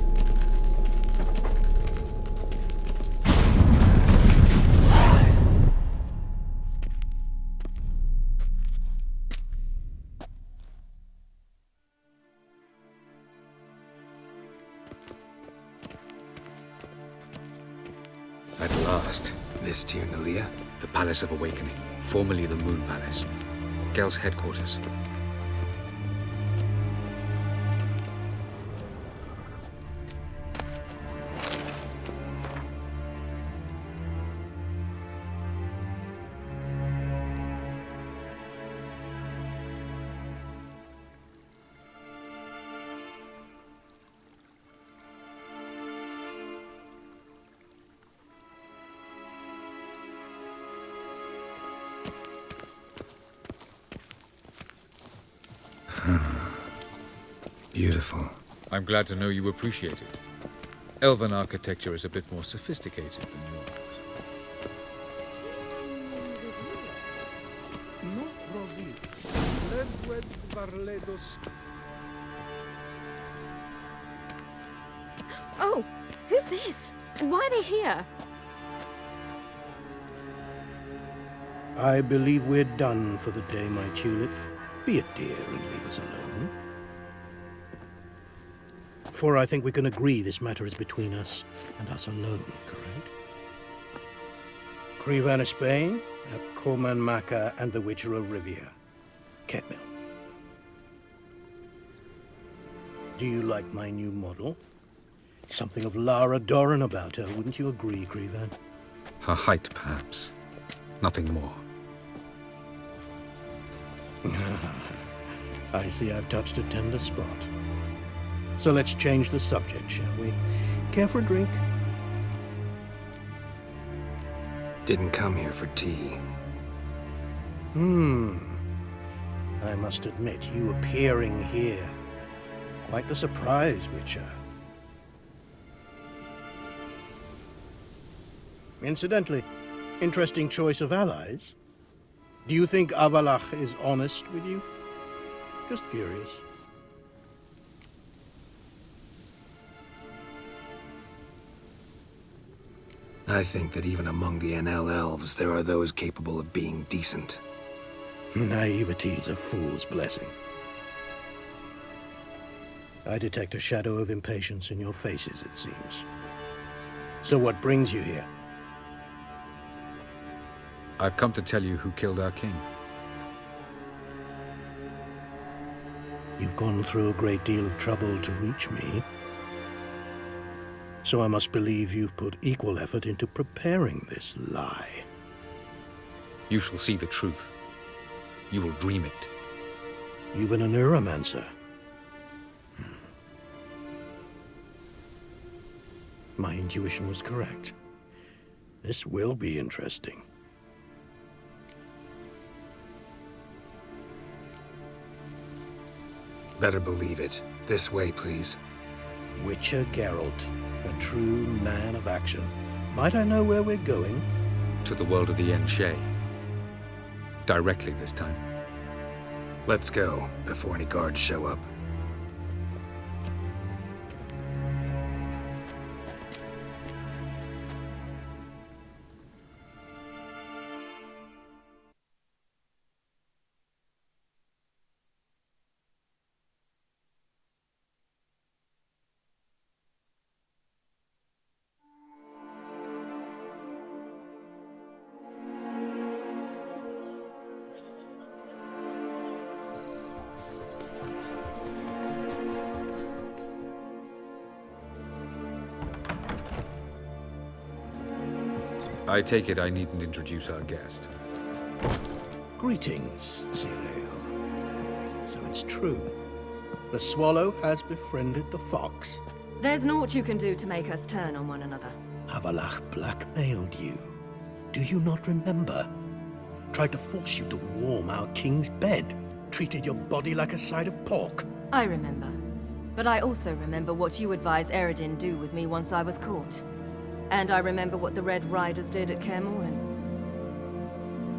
At last. This Tir Nalia? The Palace of Awakening, formerly the Moon Palace. Gel's headquarters. Beautiful. I'm glad to know you appreciate it. Elven architecture is a bit more sophisticated than yours. Oh, who's this? And why are they here? I believe we're done for the day, my tulip. Be a dear and leave us alone. For I think we can agree this matter is between us and us alone, correct? Krivan of Spain, at Coman Maca and the Witcher of Rivia. Ketmill. Do you like my new model? Something of Lara Doran about her, wouldn't you agree, Krivan? Her height, perhaps. Nothing more. I see I've touched a tender spot. So let's change the subject, shall we? Care for a drink? Didn't come here for tea. I must admit, you appearing here. Quite the surprise, Witcher. Incidentally, interesting choice of allies. Do you think Avalach is honest with you? Just curious. I think that even among the NL elves, there are those capable of being decent. Naivety is a fool's blessing. I detect a shadow of impatience in your faces, it seems. So what brings you here? I've come to tell you who killed our king. You've gone through a great deal of trouble to reach me. So I must believe you've put equal effort into preparing this lie. You shall see the truth. You will dream it. You've been a neuromancer. My intuition was correct. This will be interesting. Better believe it. This way, please. Witcher Geralt, a true man of action. Might I know where we're going? To the world of the Enshe. Directly this time. Let's go, before any guards show up. I take it I needn't introduce our guest. Greetings, Cyril. So it's true. The swallow has befriended the fox. There's naught you can do to make us turn on one another. Avallac'h blackmailed you. Do you not remember? Tried to force you to warm our king's bed. Treated your body like a side of pork. I remember. But I also remember what you advised Eredin do with me once I was caught. And I remember what the Red Riders did at Kaer Morhen.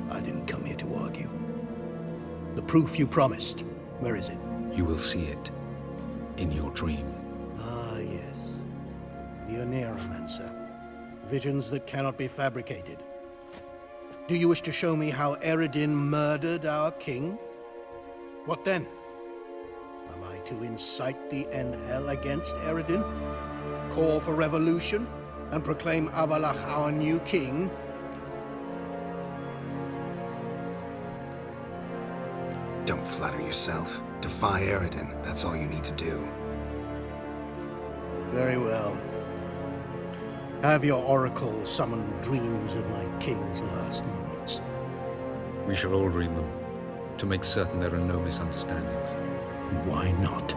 I didn't come here to argue. The proof you promised, where is it? You will see it. In your dream. Ah, yes. The Oneiromancer. Visions that cannot be fabricated. Do you wish to show me how Eredin murdered our king? What then? Am I to incite the Enhel against Eredin? Call for revolution? And proclaim Avallac'h our new king? Don't flatter yourself. Defy Eredin. That's all you need to do. Very well. Have your oracle summon dreams of my king's last moments. We shall all dream them, to make certain there are no misunderstandings. Why not?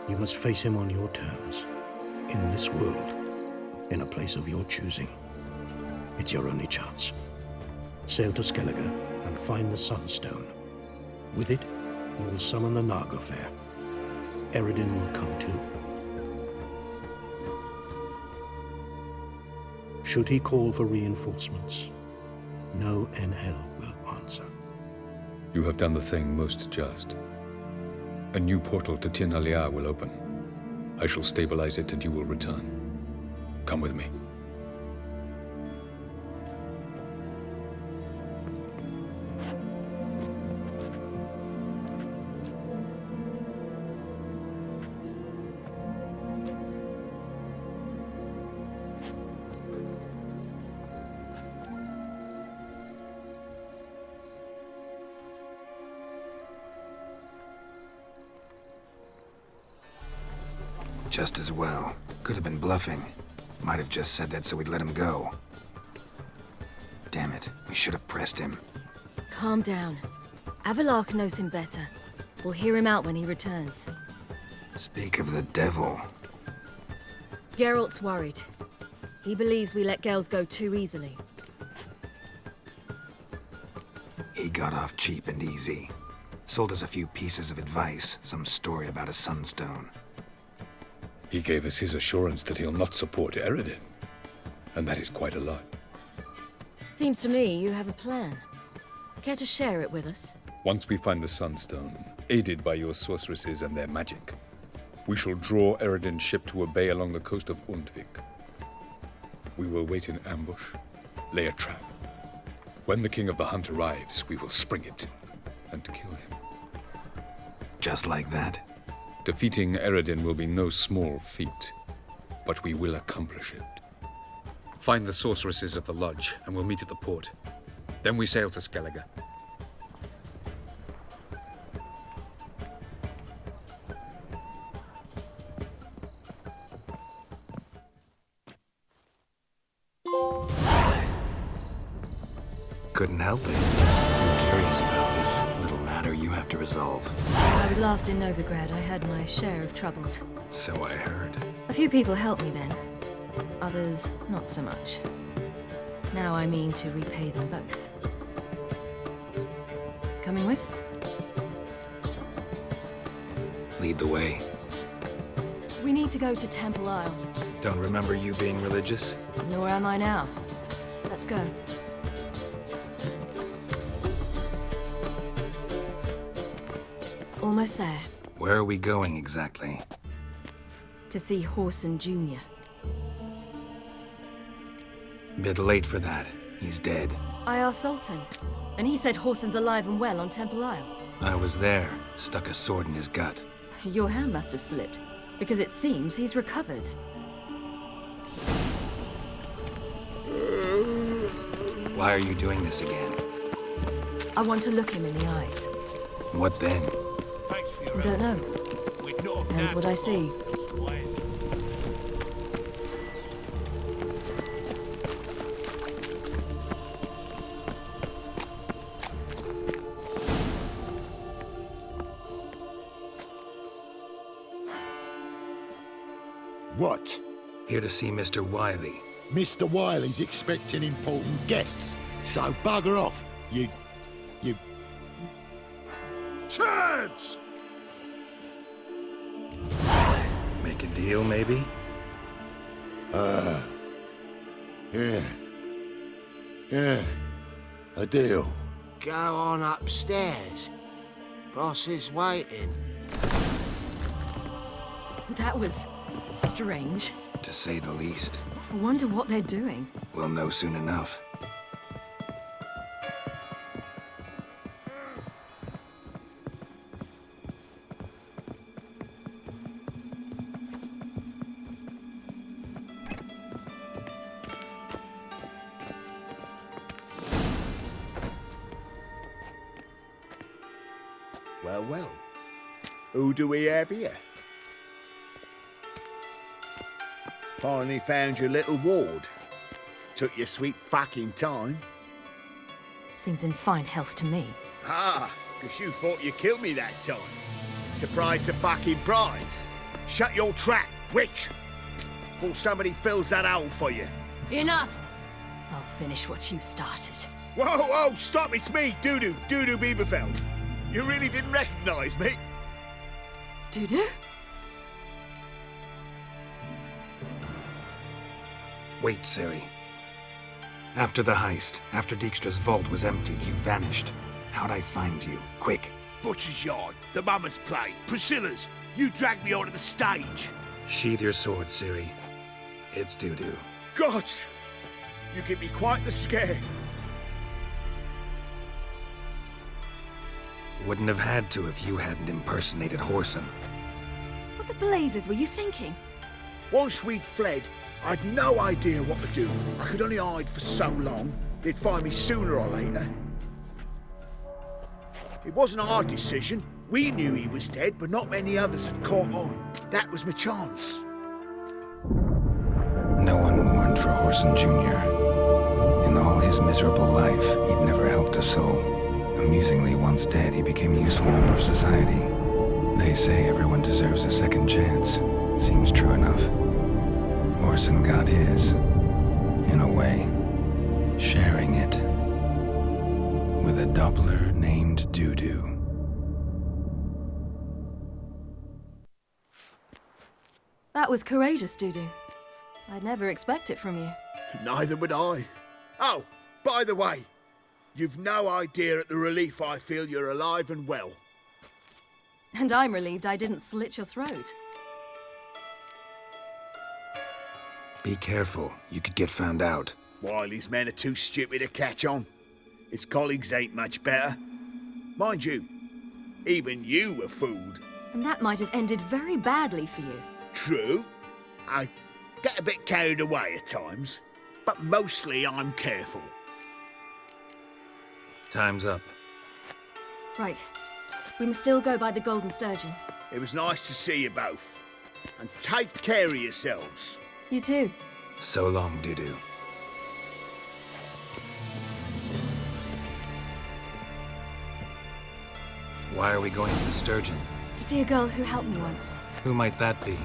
You must face him on your terms, in this world, in a place of your choosing. It's your only chance. Sail to Skellige and find the Sunstone. With it, you will summon the Naglfair. Eredin will come too. Should he call for reinforcements, no Enhel will answer. You have done the thing most just. A new portal to Tir na Liar will open. I shall stabilize it and you will return. Come with me. Just as well. Could have been bluffing. Might have just said that so we'd let him go. Damn it, we should have pressed him. Calm down. Avallac'h knows him better. We'll hear him out when he returns. Speak of the devil. Geralt's worried. He believes we let girls go too easily. He got off cheap and easy. Sold us a few pieces of advice, some story about a sunstone. He gave us his assurance that he'll not support Eredin. And that is quite a lot. Seems to me you have a plan. Care to share it with us? Once we find the sunstone, aided by your sorceresses and their magic, we shall draw Eredin's ship to a bay along the coast of Undvik. We will wait in ambush, lay a trap. When the King of the Hunt arrives, we will spring it and kill him. Just like that? Defeating Eredin will be no small feat, but we will accomplish it. Find the sorceresses of the lodge, and we'll meet at the port. Then we sail to Skellige. Couldn't help it. I'm curious about this little matter you have to resolve. When I was last in Novigrad, I had my share of troubles. So I heard. A few people helped me then. Others, not so much. Now I mean to repay them both. Coming with? Lead the way. We need to go to Temple Isle. Don't remember you being religious? Nor am I now. Let's go. Almost there. Where are we going exactly? To see Horson Jr. Bit late for that. He's dead. I asked Sultan, and he said Horson's alive and well on Temple Isle. I was there. Stuck a sword in his gut. Your hand must have slipped, because it seems he's recovered. Why are you doing this again? I want to look him in the eyes. What then? Don't know. Depends what I see. What? Here to see Mr. Wiley. Mr. Wiley's expecting important guests, so bugger off, you... Turds! Make a deal, maybe? Yeah, a deal. Go on upstairs. Boss is waiting. That was strange. To say the least. I wonder what they're doing. We'll know soon enough. Well. Who do we have here? Finally found your little ward. Took your sweet fucking time. Seems in fine health to me. Ah, because you thought you killed me that time. Surprise the fucking prize. Shut your trap, witch! Before somebody fills that hole for you. Enough! I'll finish what you started. Whoa, stop, it's me, Dudu Bieberfeld. You really didn't recognize me? Dudu? Wait, Ciri. After the heist, after Dijkstra's vault was emptied, you vanished. How'd I find you? Quick. Butcher's Yard, the Mama's Play, Priscilla's. You dragged me onto the stage. Sheathe your sword, Ciri. It's Dudu. Gods! You give me quite the scare. Wouldn't have had to if you hadn't impersonated Horson. What the blazes were you thinking? Once we'd fled, I'd no idea what to do. I could only hide for so long. They'd find me sooner or later. It wasn't our decision. We knew he was dead, but not many others had caught on. That was my chance. No one mourned for Horson Jr. In all his miserable life, he'd never helped a soul. Amusingly, once dead, he became a useful member of society. They say everyone deserves a second chance. Seems true enough. Horson got his, in a way, sharing it with a Doppler named Dudu. That was courageous, Dudu. I'd never expect it from you. Neither would I. Oh, by the way, you've no idea at the relief I feel you're alive and well. And I'm relieved I didn't slit your throat. Be careful. You could get found out. Wiley's men are too stupid to catch on. His colleagues ain't much better. Mind you, even you were fooled. And that might have ended very badly for you. True. I get a bit carried away at times, but mostly I'm careful. Time's up. Right. We must still go by the Golden Sturgeon. It was nice to see you both. And take care of yourselves. You too. So long, Dudu. Why are we going to the Sturgeon? To see a girl who helped me once. Who might that be?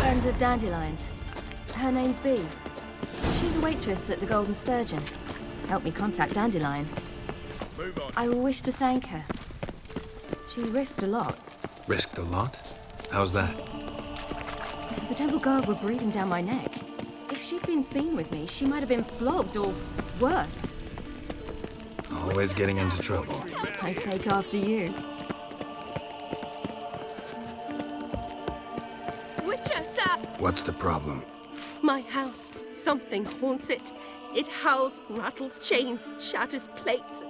Friend of Dandelion's. Her name's Bee. She's a waitress at the Golden Sturgeon. Helped me contact Dandelion. Move on. I wish to thank her. She risked a lot. Risked a lot? How's that? The temple guard were breathing down my neck. If she'd been seen with me, she might have been flogged or worse. Always getting into trouble. I take after you. Witcher, sir! What's the problem? My house. Something haunts it. It howls, rattles chains, shatters plates.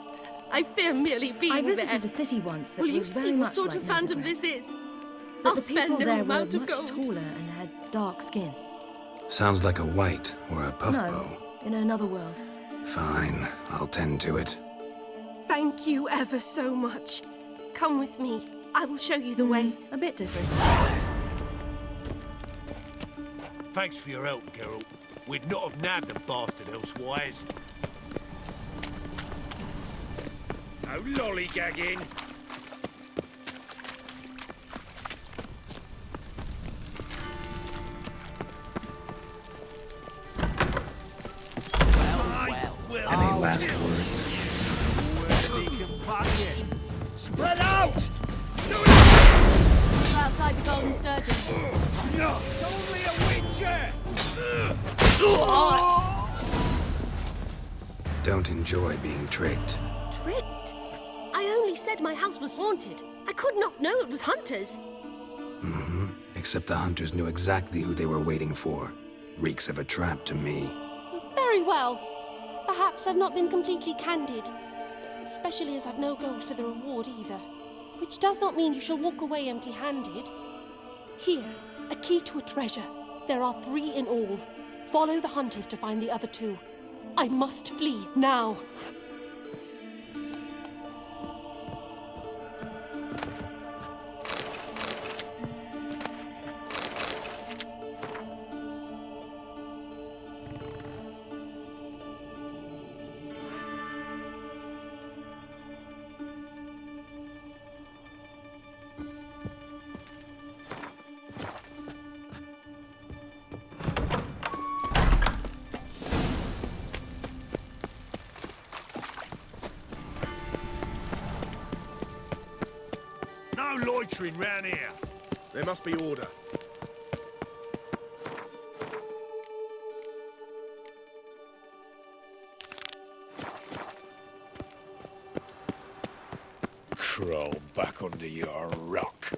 I fear merely being I there. visited a city once that Will you was very see what much sort like of phantom MegaDrive. this is? But I'll the spend people no there were amount of much gold. taller and had dark skin. Sounds like a white or a puff No, bow. in another world. Fine, I'll tend to it. Thank you ever so much. Come with me. I will show you the way. A bit different. Thanks for your help, Geralt. We'd not have nabbed the bastard elsewise. No lollygagging. Any last words? Spread out! We're outside the Golden Sturgeon. No, it's only a witcher! Don't enjoy being tricked. Tricked? I only said my house was haunted. I could not know it was hunters. Mm-hmm. Except the hunters knew exactly who they were waiting for. Reeks of a trap to me. Very well. Perhaps I've not been completely candid. Especially as I've no gold for the reward either. Which does not mean you shall walk away empty-handed. Here, a key to a treasure. There are 3 in all. Follow the hunters to find the other 2. I must flee now. No loitering round here. There must be order. Crawl back under your rock.